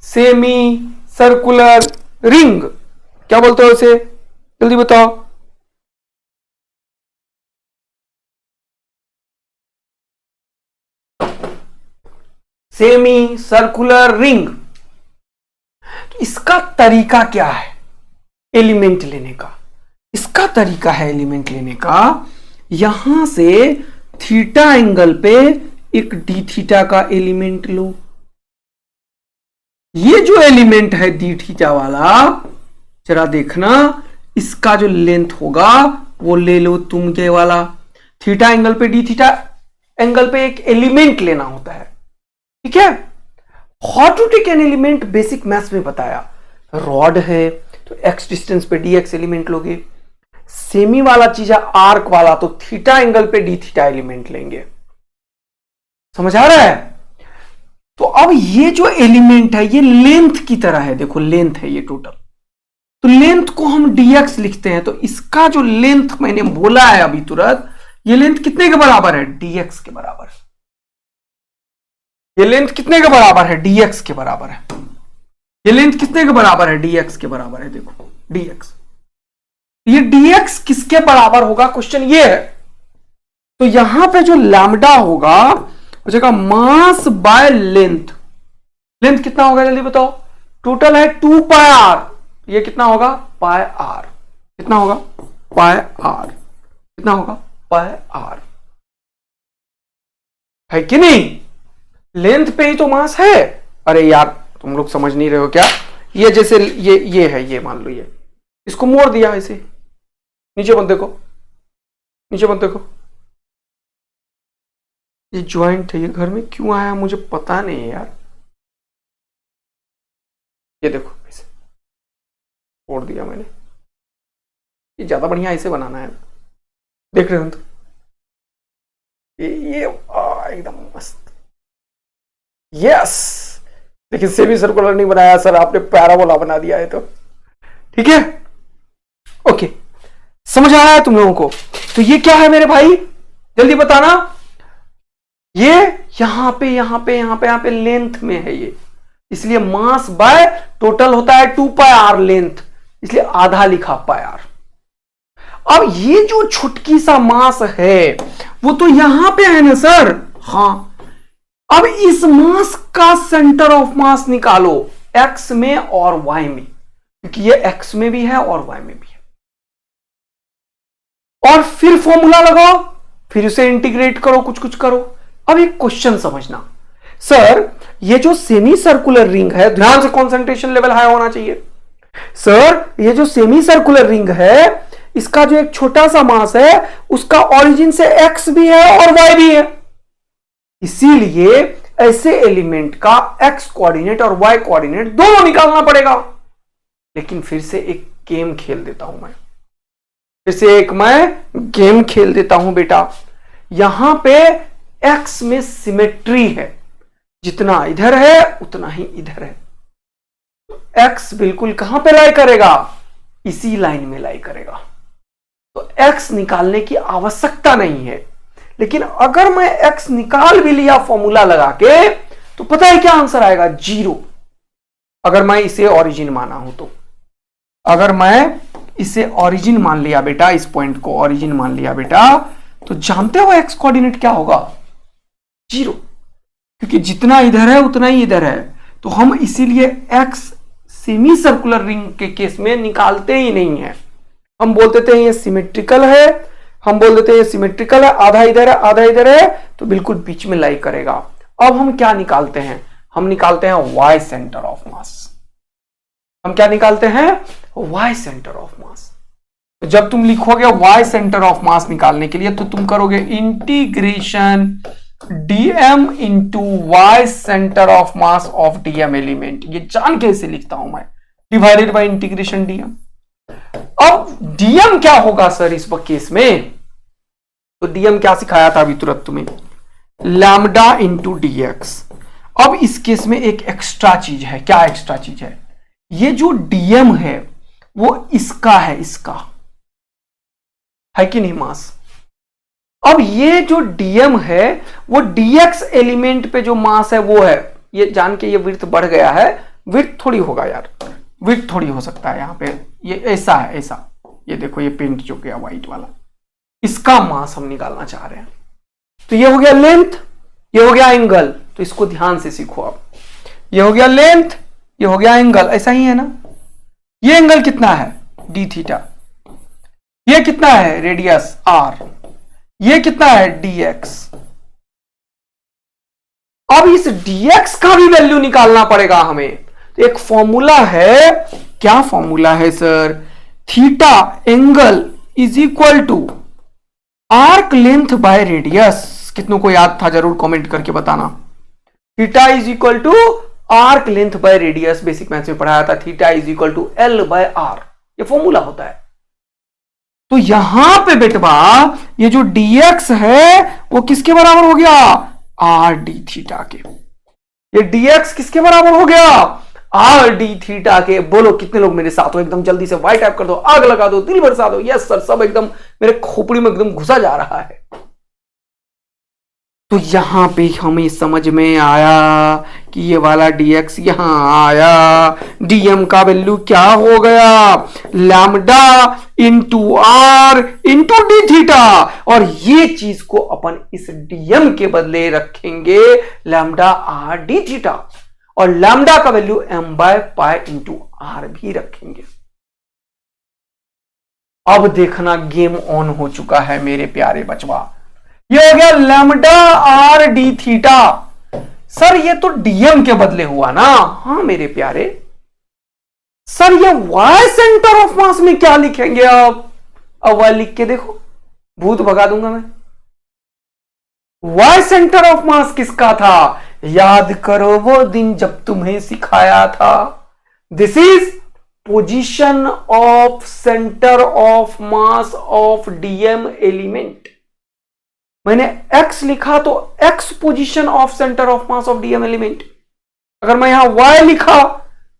Speaker 1: Semi circular ring. क्या बोलते हो उसे, जल्दी बताओ? Semi circular ring. तो इसका तरीका क्या है एलिमेंट लेने का? इसका तरीका है एलिमेंट लेने का, यहां से थीटा एंगल पे एक डी थीटा का एलिमेंट लो। ये जो एलिमेंट है डी थीटा वाला, जरा देखना, इसका जो लेंथ होगा वो ले लो तुम ये वाला। थीटा एंगल पे डी थीटा एंगल पे एक एलिमेंट लेना होता है, ठीक है। How to take an element basic maths में बताया। रॉड है तो एक्स डिस्टेंस पे डी एक्स एलिमेंट लोगे, सेमी वाला चीज है आर्क वाला तो थीटा एंगल पे डी थीटा एलिमेंट लेंगे। समझ आ रहा है? तो अब ये जो एलिमेंट है ये लेंथ की तरह है, देखो लेंथ है ये टोटल, तो लेंथ को हम dx लिखते हैं। तो इसका जो लेंथ मैंने बोला है अभी तुरंत, ये लेंथ कितने के बराबर है? dx के बराबर। ये लेंथ कितने के बराबर है? dx के बराबर है। ये लेंथ कितने के बराबर है? dx के बराबर है। देखो dx, ये dx किसके बराबर होगा, क्वेश्चन ये है। तो यहां पे जो लैम्डा होगा हो जाएगा मास बाय लेंथ। लेंथ कितना होगा जल्दी बताओ? टोटल है 2 पाई आर, ये कितना होगा? पाई आर। कितना होगा? पाई आर। कितना होगा? पाई आर। है कि नहीं? लेंथ पे ही तो मास है। अरे यार तुम लोग समझ नहीं रहे हो क्या? ये जैसे ये है, ये मान लो, ये इसको मोड़ दिया ऐसे, नीचे मत देखो, नीचे मत देखो, ये ज्वाइंट है, ये घर में क्यों आया मुझे पता नहीं है यार। ये देखो ऐसे तोड़ दिया मैंने, ये ज्यादा बढ़िया ऐसे बनाना है, देख रहे हो तो ये एकदम मस्त। यस, लेकिन सेमी सर्कुलर नहीं बनाया सर आपने, पैराबोला बना दिया है। तो ठीक है, ओके, समझ आ रहा है तुम लोगों को? तो ये क्या है मेरे भाई, जल्दी बताना। ये यहां पे यहां पे यहां पे यहां पे लेंथ में है ये, इसलिए मास बाय टोटल होता है 2 पाई आर लेंथ, इसलिए आधा लिखा पाई आर। अब ये जो छुटकी सा मास है वो तो यहां पे है ना सर? हां। अब इस मास का सेंटर ऑफ मास निकालो एक्स में और वाई में, क्योंकि ये एक्स में भी है और वाई में भी है। और फिर फॉर्मूला लगाओ, फिर उसे इंटीग्रेट करो, कुछ कुछ करो। अब एक क्वेश्चन समझना, सर ये जो सेमी सर्कुलर रिंग है, ध्यान से, कंसंट्रेशन लेवल हाई होना चाहिए। सर ये जो सेमी सर्कुलर रिंग है, इसका जो एक छोटा सा मास है उसका ओरिजिन से एक्स भी है और वाई भी है, इसीलिए ऐसे एलिमेंट का एक्स कोऑर्डिनेट और वाई कोऑर्डिनेट दोनों निकालना पड़ेगा। लेकिन फिर से एक गेम खेल देता हूं मैं, फिर से एक मैं गेम खेल देता हूं बेटा। यहां पे एक्स में सिमेट्री है, जितना इधर है उतना ही इधर है। एक्स बिल्कुल कहां पे लाई करेगा? इसी लाइन में लाई करेगा, तो एक्स निकालने की आवश्यकता नहीं है। लेकिन अगर मैं एक्स निकाल भी लिया फॉर्मूला लगा के, तो पता है क्या आंसर आएगा? 0। अगर मैं इसे ओरिजिन माना हूं तो, अगर मैं इसे ओरिजिन मान लिया बेटा, इस पॉइंट को ओरिजिन मान लिया बेटा, तो जानते हो एक्स कोऑर्डिनेट क्या होगा? 0, क्योंकि जितना इधर है उतना ही इधर है। तो हम इसीलिए एक्स सेमी सर्कुलर रिंग के केस में निकालते ही नहीं है। हम बोल देते हैं ये सिमेट्रिकल है, हम बोल देते हैं ये सिमेट्रिकल है, आधा इधर है आधा इधर है, तो बिल्कुल बीच में लाई करेगा। अब हम क्या निकालते हैं? हम निकालते हैं वाई सेंटर ऑफ मास। हम क्या निकालते हैं? Y centre of mass. तो जब तुम लिखोगे वाई सेंटर ऑफ मास निकालने के लिए, तो तुम करोगे integration dm into y centre of mass of dm element. ये जान के इसे लिखता हूं मैं, डिवाइडेड बाय इंटीग्रेशन dm। अब dm क्या होगा सर इस केस में? तो dm क्या सिखाया था अभी तुरंत तुम्हें? Lambda into dx। अब इस केस में एक एक्स्ट्रा चीज है। क्या एक्स्ट्रा चीज है? ये जो dm है वो इसका है, इसका है कि नहीं मास? अब ये जो dm है वो dx एलिमेंट पे जो मास है वो है। ये जान के ये विड्थ बढ़ गया है, विड्थ थोड़ी होगा यार, विड्थ थोड़ी हो सकता है यहां पे, ये ऐसा है, ऐसा, ये देखो ये पेंट जो गया व्हाइट वाला, इसका मास हम निकालना चाह रहे हैं। तो ये हो गया लेंथ, ये हो गया एंगल, तो तो इसको ध्यान से सीखो आप। ये हो गया लेंथ, ये हो गया एंगल, ऐसा ही है ना। ये एंगल कितना है डी थीटा, ये कितना है रेडियस आर, ये कितना है dx। अब इस dx का भी वैल्यू निकालना पड़ेगा हमें। तो एक फॉर्मूला है, क्या फॉर्मूला है sir, theta angle is equal to arc length by radius. कितनों को याद था जरूर कमेंट करके बताना। Theta is equal to arc length by radius, basic maths में पढ़ाया था। Theta is equal to l by r, ये फॉर्मूला होता है। तो यहां पे बेटवा ये जो dx है वो किसके बराबर हो गया, आर डी थीटा के। ये dx किसके बराबर हो गया, आर डी थीटा के। बोलो कितने लोग मेरे साथ हो, एकदम जल्दी से वाई टाइप कर दो, आग लगा दो, दिल बरसा दो। यस सर, सब एकदम मेरे खोपड़ी में एकदम घुसा जा रहा है। तो यहां पे हमें समझ में आया कि ये वाला dx यहां आया, dm का वैल्यू क्या हो गया, lambda into r into d theta. और ये चीज को अपन इस dm के बदले रखेंगे लैम्डा आर डी थीटा, और लैम्डा का value m by pi into r भी रखेंगे। अब देखना गेम ऑन हो चुका है मेरे प्यारे बचवा। ये हो गया lambda r d theta. Sir ये तो डीएम के बदले हुआ ना। हाँ मेरे प्यारे, सर ये वाई सेंटर ऑफ मास में क्या लिखेंगे आप, अब वाई लिख के देखो, भूत भगा दूंगा मैं। वाई सेंटर ऑफ मास किसका था, याद करो वो दिन जब तुम्हें सिखाया था। This is position of centre of mass of DM element. मैंने x लिखा तो x position of centre of mass of DM element. अगर मैं यहां y लिखा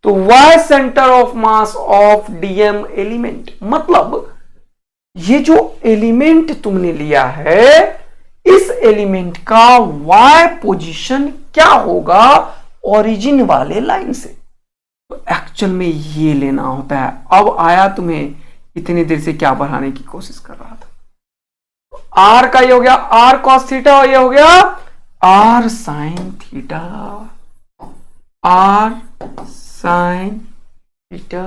Speaker 1: तो y centre of mass of DM element. मतलब ये जो एलिमेंट तुमने लिया है, इस एलिमेंट का y पोजीशन क्या होगा ओरिजिन वाले लाइन से। तो एक्चुअल में ये लेना होता है। अब आया तुम्हें, इतनी देर से क्या बढ़ाने की कोशिश कर रहा था। आर का ये हो गया आर कॉस थीटा, और ये हो गया r sine theta, r sine theta.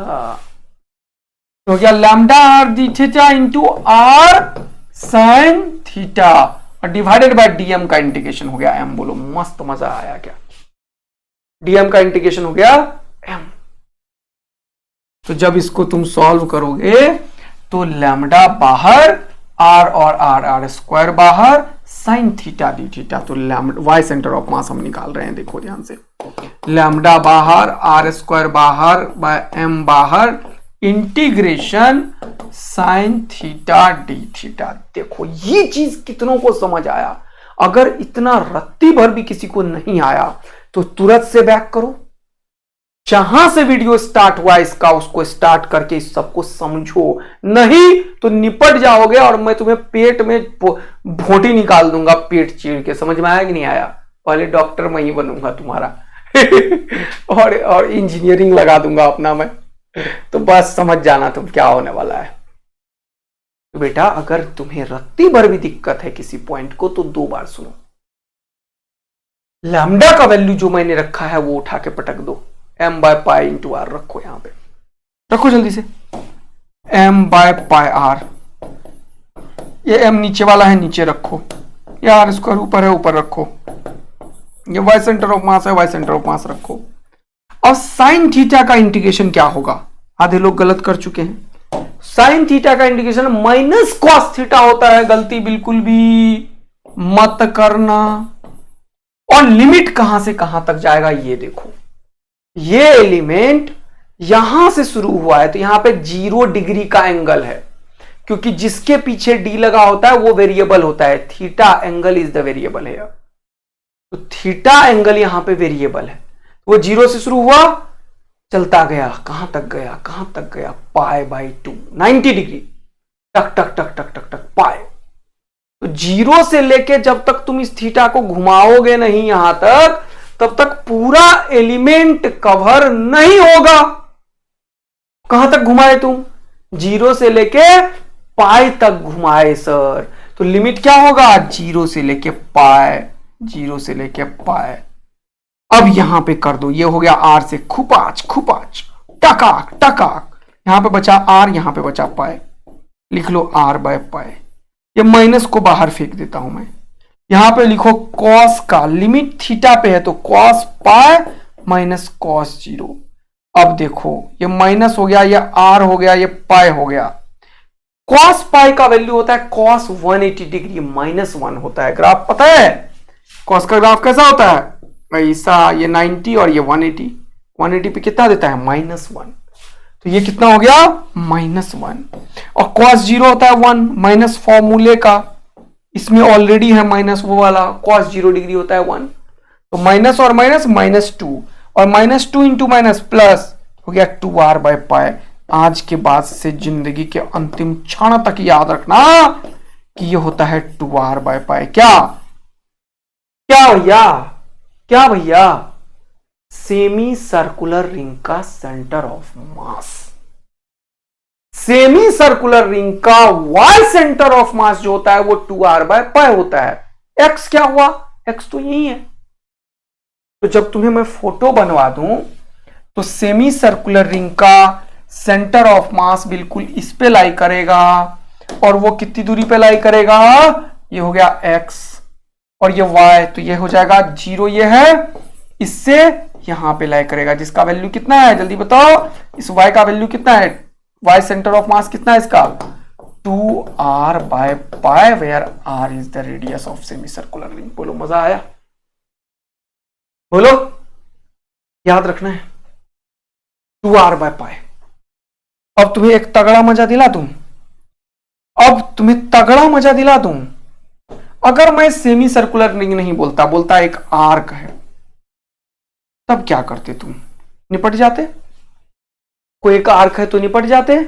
Speaker 1: हो गया lambda r d theta into r sine theta, और डिवाइडेड बाय डीएम का इंटीग्रेशन हो गया एम। बोलो मस्त मजा आया क्या, डीएम का इंटीग्रेशन हो गया एम। तो जब इसको तुम सॉल्व करोगे तो लैम्डा बाहर, आर और आर स्क्वायर बाहर, साइन थीटा डी थीटा। तो lambda y centre of mass हम निकाल रहे हैं, देखो ध्यान से। लैम्डा बाहर, आर स्क्वायर बाहर, बाय एम बाहर, integration sine theta d theta. देखो ये चीज कितनों को समझ आया। अगर इतना रत्ती भर भी किसी को नहीं आया तो तुरंत से बैक करो, जहां से वीडियो स्टार्ट हुआ इसका उसको स्टार्ट करके इस सबको समझो, नहीं तो निपट जाओगे और मैं तुम्हें पेट में भोटी निकाल दूंगा, पेट चीर के। समझ में आया कि नहीं आया, पहले डॉक्टर मैं ही बनूंगा तुम्हारा और इंजीनियरिंग लगा दूंगा अपना मैं। तो बस समझ जाना तुम क्या होने वाला है। तो बेटा अगर तुम्हें रत्ती भर भी दिक्कत है किसी पॉइंट को तो 2 बार सुनो। लैम्डा का वैल्यू जो मैंने रखा है वो उठा के पटक दो, m by pi into r रखो, यहां पे रखो जल्दी से, m बाय पाई आर। ये m नीचे वाला है नीचे रखो, ये आर स्क्वायर ऊपर है ऊपर रखो, ये वाई सेंटर ऑफ मास है वाई सेंटर ऑफ मास रखो। अब साइन थीटा का इंटीग्रेशन क्या होगा, आधे लोग गलत कर चुके हैं। साइन थीटा का इंटीग्रेशन माइनस कॉस थीटा होता है, गलती बिल्कुल भी मत करना। और लिमिट कहां से कहां तक जाएगा ये देखो, ये एलिमेंट यहां से शुरू हुआ है तो यहां पे 0 डिग्री का एंगल है, क्योंकि जिसके पीछे डी लगा होता है वो वेरिएबल होता है। Theta angle is the variable है, तो थीटा एंगल यहां पे वेरिएबल है। वो 0 से शुरू हुआ, चलता गया, कहां तक गया कहां तक गया, पाई बाई 2 90 डिग्री, टक टक टक टक टक टक पाई। तो 0 से लेके जब तक तुम इस थीटा को घुमाओगे नहीं यहां तक, तब तक पूरा एलिमेंट कवर नहीं होगा। कहां तक घुमाए तुम, 0 से लेके पाई तक घुमाए सर, तो लिमिट क्या होगा 0 से लेके पाई, 0 से लेके पाई। अब यहां पे कर दो, ये हो गया आर से खुपाच खुपाच टकाक टकाक, यहां पे बचा आर, यहां पे बचा पाए, लिख लो आर बाय पाए। ये माइनस को बाहर फेंक देता हूं मैं, यहां पे लिखो कॉस का लिमिट थीटा पे है तो cos pi minus cos zero. अब देखो ये माइनस हो गया, ये आर हो गया, ये पाए हो गया। कॉस पाई का वैल्यू होता है कॉस 180 डिग्री माइनस 1 होता है। ग्राफ पता है कॉस का ग्राफ कैसा होता है ऐसा, ये 90 और ये 180, 180 पे कितना देता है -1, तो ये कितना हो गया -1। और cos 0 होता है 1 माइनस फॉर्मूले का, इसमें ऑलरेडी है माइनस वो वाला, cos 0 डिग्री होता है 1, तो माइनस और माइनस -2 और -2 इंटू माइनस प्लस हो गया 2r बाय पाए। आज के बाद से जिंदगी के अंतिम क्षण तक याद रखना कि ये होता है 2r बाय पाए। क्या क्या भैया, क्या भैया, सेमी सर्कुलर रिंग का centre of mass, semi circular ring का वाई सेंटर ऑफ मास जो होता है वो 2r बाय पाई होता है। x क्या हुआ, x तो यही है। तो जब तुम्हें मैं फोटो बनवा दूं तो सेमी सर्कुलर रिंग का सेंटर ऑफ मास बिल्कुल इस पे लाई करेगा, और वो कितनी दूरी पे लाई करेगा, ये हो गया x और ये y, तो ये हो जाएगा 0, ये है, इससे यहां पे लाई करेगा, जिसका वैल्यू कितना है जल्दी बताओ, इस y का वैल्यू कितना है, y सेंटर ऑफ मास कितना है इसका 2r by pi, where r is the radius of semicircular ring. बोलो मजा आया, बोलो, याद रखना है 2r बाय पाई। अब तुम्हें एक तगड़ा मजा दिला दूं, अब तुम्हें तगड़ा मजा दिला दूं, अगर मैं सेमी सर्कुलर रिंग नहीं बोलता, बोलता एक आर्क है, तब क्या करते तुम, निपट जाते? कोई एक आर्क है तो निपट जाते?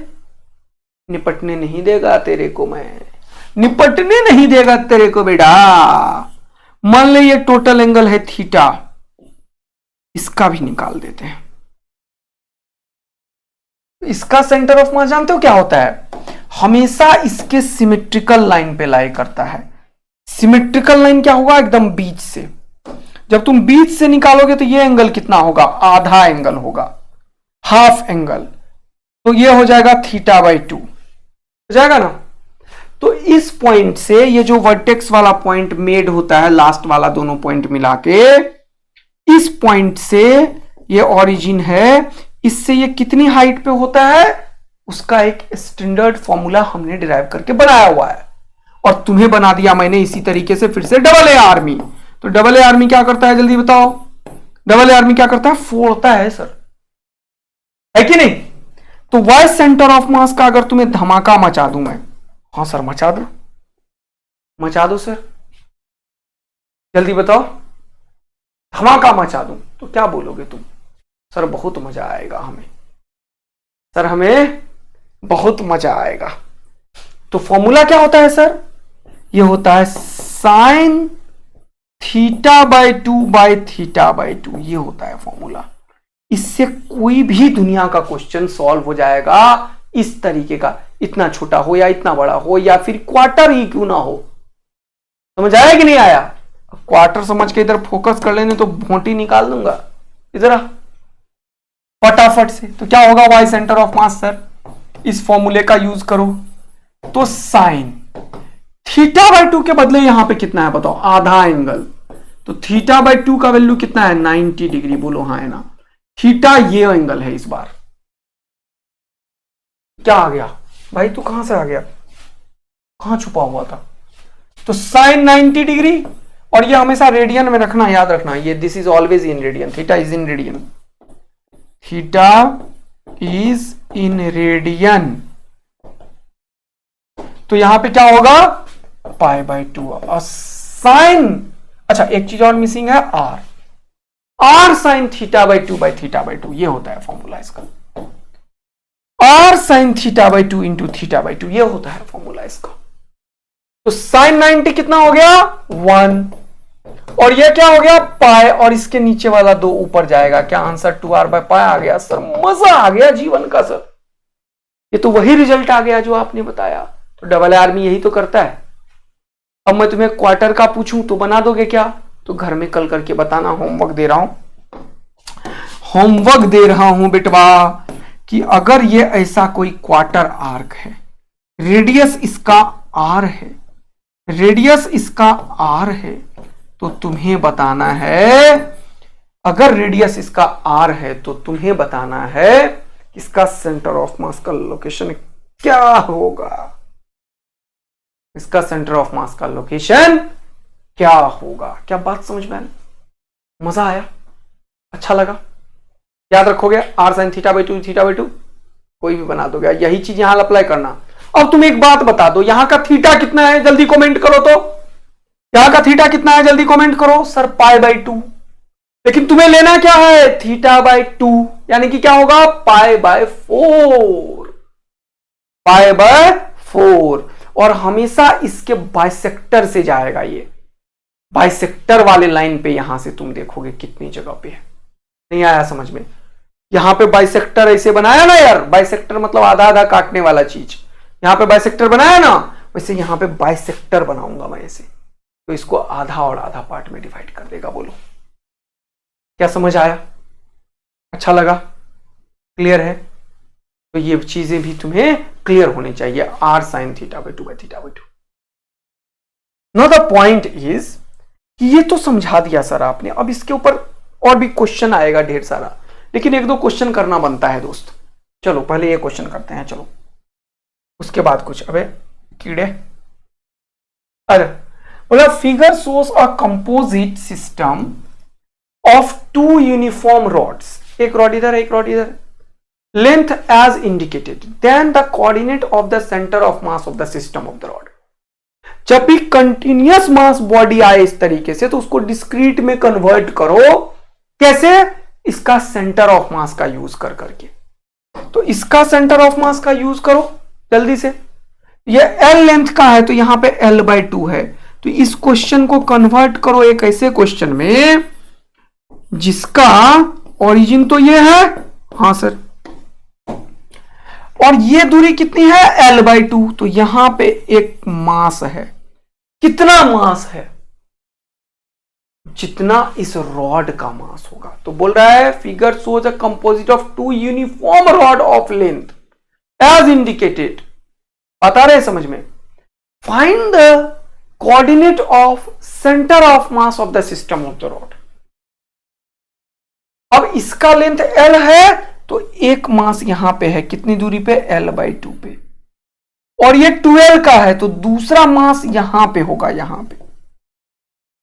Speaker 1: निपटने नहीं देगा तेरे को मैं, निपटने नहीं देगा तेरे को बेटा। मान ले ये टोटल एंगल है थीटा, इसका भी निकाल देते हैं। इसका सेंटर ऑफ मास जानते हो क्या होता है, हमेशा इसके सिमेट्रिकल लाइन पे लाई करता है। सिमेट्रिकल लाइन क्या होगा, एकदम बीच से, जब तुम बीच से निकालोगे तो ये एंगल कितना होगा, आधा एंगल होगा, हाफ एंगल, तो ये हो जाएगा थीटा बाई 2 हो जाएगा ना। तो इस पॉइंट से ये जो वर्टेक्स वाला पॉइंट मेड होता है, लास्ट वाला दोनों पॉइंट मिला के, इस पॉइंट से ये ओरिजिन है, इससे ये कितनी हाइट पे होता है, उसका एक स्टैंडर्ड फॉर्मूला हमने डिराइव करके बनाया हुआ है, और तुम्हें बना दिया मैंने इसी तरीके से फिर से डबल ए आर्मी। तो डबल ए आर्मी क्या करता है जल्दी बताओ, डबल ए आर्मी क्या करता है, फोड़ता है सर, है कि नहीं। तो वाई सेंटर ऑफ मास का अगर तुम्हें धमाका मचा दूं मैं, हाँ सर मचा दो, मचा दो सर, जल्दी बताओ, धमाका मचा दूं तो क्या बोलोगे तुम, सर बहुत मजा आएगा हमें, सर हमें बहुत मजा आएगा। तो फॉर्मूला क्या होता है सर, ये होता है sign theta by 2 by theta by 2, ये होता है फॉर्मूला। इससे कोई भी दुनिया का क्वेश्चन सॉल्व हो जाएगा इस तरीके का, इतना छोटा हो या इतना बड़ा हो या फिर क्वार्टर ही क्यों ना हो। समझ आया कि नहीं आया? क्वार्टर समझ के इधर फोकस कर लेने तो भोंटी निकाल दूंगा इधर फटाफट से। तो क्या होगा y centre of mass sir, इस फॉर्मूले का यूज करो, तो साइन थीटा बाई 2 के बदले यहां पे कितना है बताओ, आधा एंगल, तो थीटा बाई 2 का वैल्यू कितना है 90 डिग्री, बोलो हाँ है ना। थीटा ये एंगल है, इस बार क्या आ गया भाई, तू कहां से आ गया, कहां छुपा हुआ था। तो साइन 90 डिग्री, और ये हमेशा रेडियन में रखना, याद रखना, ये this is always in radian, theta is in radian, theta is in radian. तो यहां पे क्या होगा पाई बाई 2 और साइन, अच्छा एक चीज और मिसिंग है r, r sine theta by 2 by theta by 2, ये होता है फॉर्मूला इसका, r sine theta by 2 into theta by 2, ये होता है फॉर्मूला इसका। तो साइन 90 कितना हो गया 1, और ये क्या हो गया पाई, और इसके नीचे वाला 2 ऊपर जाएगा, क्या आंसर 2r बाय पाई आ गया सर। मजा आ गया जीवन का सर, ये तो वही रिजल्ट आ गया जो आपने बताया। तो डबल आर्मी यही तो करता है। अब मैं तुम्हें क्वार्टर का पूछूं तो बना दोगे क्या, तो घर में कल करके बताना, होमवर्क दे रहा हूं, होमवर्क दे रहा हूं बेटवा कि अगर ये ऐसा कोई क्वार्टर आर्क है, रेडियस इसका आर है, रेडियस इसका आर है, तो तुम्हें बताना है, अगर रेडियस इसका आर है तो तुम्हें बताना है इसका सेंटर ऑफ मास का लोकेशन क्या होगा। इसका सेंटर ऑफ मास का लोकेशन क्या होगा। क्या बात समझ में आई? मजा आया? अच्छा लगा? याद रखोगे r sine theta by two, theta by two कोई भी बना दोगे, यही चीज यहां अप्लाई करना। अब तुम एक बात बता दो, यहां का थीटा कितना है जल्दी कमेंट करो। तो यहां का थीटा कितना है जल्दी कमेंट करो। सर पाई बाई टू, लेकिन तुम्हें लेना क्या है? थीटा बाई टू, यानी कि क्या होगा? Pi by 4, pi by 4। और हमेशा इसके बाइसेक्टर से जाएगा, ये बाइसेक्टर वाले लाइन पे यहां से तुम देखोगे कितनी जगह पे है। नहीं आया समझ में? यहां पे बाइसेक्टर ऐसे बनाया ना यार, बाइसेक्टर मतलब आधा आधा काटने वाला चीज। यहां पे बाइसेक्टर बनाया ना, वैसे यहां पे बाइसेक्टर बनाऊंगा मैं ऐसे, तो इसको आधा और आधा पार्ट में डिवाइड कर देगा। बोलो क्या समझ आया? अच्छा लगा? क्लियर है? तो ये चीजें भी तुम्हें क्लियर होनी चाहिए। R sine theta by two by theta by two. No the point is कि ये तो समझा दिया सर आपने, अब इसके ऊपर और भी क्वेश्चन आएगा ढेर सारा, लेकिन एक दो क्वेश्चन करना बनता है दोस्त। चलो पहले ये क्वेश्चन करते हैं, चलो उसके बाद कुछ। अबे कीड़े, अरे बोला figure shows a composite system of two uniform rods, एक रॉड इधर एक रॉड इधर, length as indicated, then the coordinate of the centre of mass of the system of the rod. जब भी कंटिन्यूअस मास बॉडी आए इस तरीके से, तो उसको डिस्क्रीट में कन्वर्ट करो। कैसे? इसका सेंटर ऑफ मास का यूज कर करके। तो इसका सेंटर ऑफ मास का यूज करो जल्दी से। ये L लेंथ का है तो यहां पे L बाई 2 है, तो इस क्वेश्चन को कन्वर्ट करो एक ऐसे क्वेश्चन में जिसका ओरिजिन तो ये है, हां सर, और ये दूरी कितनी है? L by 2। तो यहां पे एक मास है। कितना मास है? जितना इस रॉड का मास होगा। तो बोल रहा है figure shows a composite of two uniform rod of length as indicated. बता रहे समझ में? Find the coordinate of centre of mass of the system of the rod. अब इसका लेंथ L है, तो एक मास यहां पे है, कितनी दूरी पे? L बाई 2 पे, और ये 12 का है, तो दूसरा मास यहां पे होगा, यहां पे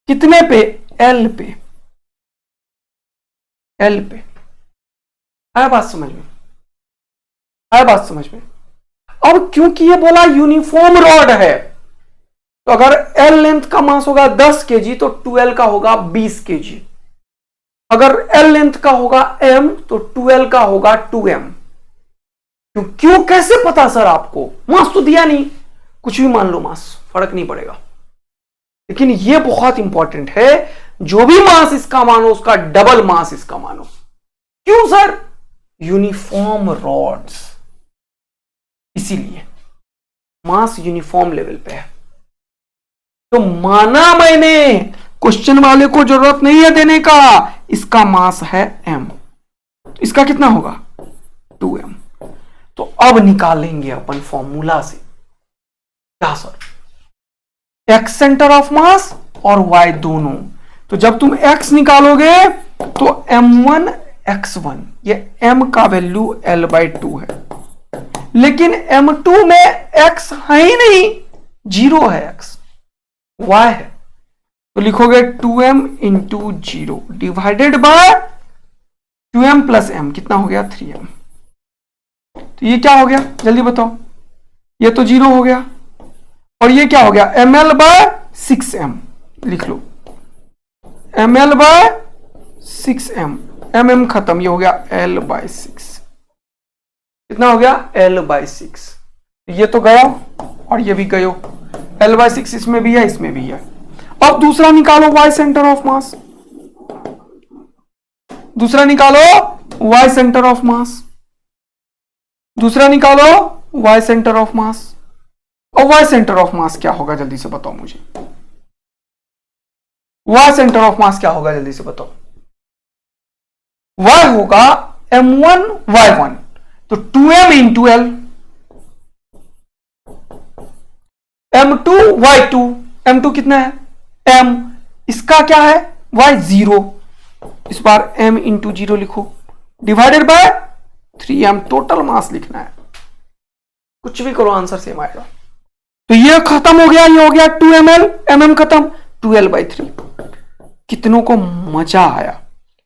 Speaker 1: कितने पे? L पे, L पे। आया बात समझ में? आया बात समझ में? अब क्योंकि ये बोला यूनिफॉर्म रॉड है, तो अगर L लेंथ का मास होगा 10 kg तो 12 का होगा 20 kg। अगर L लेंथ का होगा M तो 12 का होगा 2M। क्यों? कैसे पता सर आपको? मास तो दिया नहीं, कुछ भी मान लो मास, फर्क नहीं पड़ेगा। लेकिन ये बहुत इंपॉर्टेंट है, जो भी मास इसका मानो उसका डबल मास इसका मानो। क्यों सर? यूनिफॉर्म रॉड्स, इसीलिए मास यूनिफॉर्म लेवल पे है। तो माना मैंने, क्वेश्चन वाले को जरूरत नहीं है देने का, इसका मास है M, तो इसका कितना होगा? 2M। तो अब निकालेंगे अपन फॉर्मूला से, क्या सर? X सेंटर ऑफ मास और Y दोनों। तो जब तुम X निकालोगे तो M1 X1, ये M का वैल्यू L बाई 2 है, लेकिन M2 में X है ही नहीं, 0 है X, Y है। तो लिखोगे 2M into 0 divided bye 2M plus M, कितना हो गया? 3M। तो ये क्या हो गया जल्दी बताओ? ये तो 0 हो गया, और ये क्या हो गया? ml by 6m। लिख लो ml बाय 6m, mm खत्म, ये हो गया l बाय 6। कितना हो गया? l by 6। ये तो गया और ये भी गयो, l बाय 6 इसमें भी है, इसमें भी है। अब दूसरा निकालो y सेंटर ऑफ मास, दूसरा निकालो y सेंटर ऑफ मास, दूसरा निकालो y सेंटर ऑफ मास। और y सेंटर ऑफ मास क्या होगा जल्दी से बताओ मुझे? y सेंटर ऑफ मास क्या होगा जल्दी से बताओ? y होगा m1 y1, तो 2m into L, m2 y2, m2 कितना है m, इसका क्या है y0, इस बार m इंटू 0 लिखो, divided by 3m, total mass लिखना है, कुछ भी करो आंसर सेम आएगा। तो ये खत्म हो गया, ये हो गया 2ml, mm खत्म, 2l/3। कितनों को मजा आया,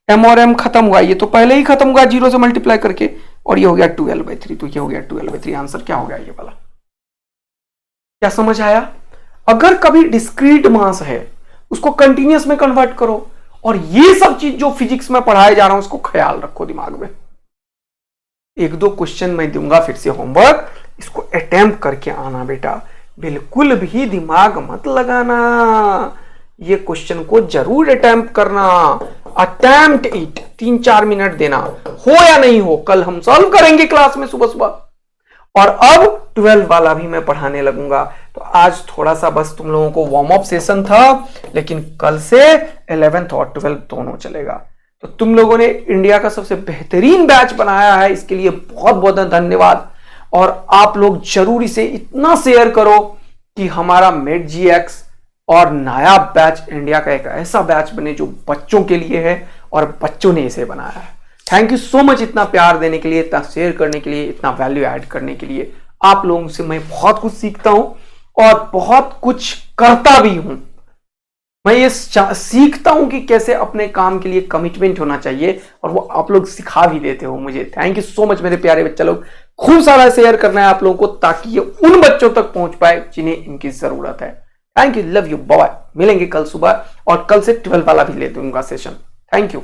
Speaker 1: m और m खत्म हुआ, ये तो पहले ही खत्म हुआ 0 से मल्टीप्लाई करके, और ये हो गया 2l/3, तो ये हो गया 2l/3। आंसर क्या हो गया ये वाला, क्या समझ आया? अगर कभी डिस्क्रीट मास है उसको कंटिन्यूअस में कन्वर्ट करो, और ये सब चीज जो फिजिक्स में पढ़ाए जा रहा हूं उसको ख्याल रखो दिमाग में। एक दो क्वेश्चन मैं दूंगा फिर से होमवर्क, इसको अटेम्प्ट करके आना बेटा, बिल्कुल भी दिमाग मत लगाना, ये क्वेश्चन को जरूर अटेम्प्ट करना, अटेम्प्ट इट, 3-4 मिनट देना, हो या नहीं हो कल हम सॉल्व करेंगे क्लास में सुबह सुबह। और अब 12 वाला भी मैं पढ़ाने लगूंगा, तो आज थोड़ा सा बस तुम लोगों को वार्म अप सेशन था, लेकिन कल से 11th और 12th दोनों चलेगा। तो तुम लोगों ने इंडिया का सबसे बेहतरीन बैच बनाया है, इसके लिए बहुत बहुत धन्यवाद। और आप लोग जरूर इसे इतना शेयर करो कि हमारा MATE-GX और नया बैच इंडिया का एक ऐसा बैच बने जो बच्चों के लिए है, और बच्चों ने इसे बनाया है। थैंक यू सो मच इतना प्यार देने के लिए, इतना शेयर करने के लिए, इतना वैल्यू ऐड करने के लिए। आप लोगों से मैं बहुत कुछ सीखता हूं और बहुत कुछ करता भी हूं। मैं ये सीखता हूं कि कैसे अपने काम के लिए कमिटमेंट होना चाहिए, और वो आप लोग सिखा भी देते हो मुझे। थैंक यू सो मच मेरे प्यारे बच्चे लोग, खूब सारा शेयर करना है आप लोगों को, ताकि ये उन बच्चों तक पहुंच पाए जिन्हें इनकी जरूरत है। Thank you, love you, bye. मिलेंगे कल सुबह, और कल से 12 वाला भी ले दूंगा सेशन। Thank you.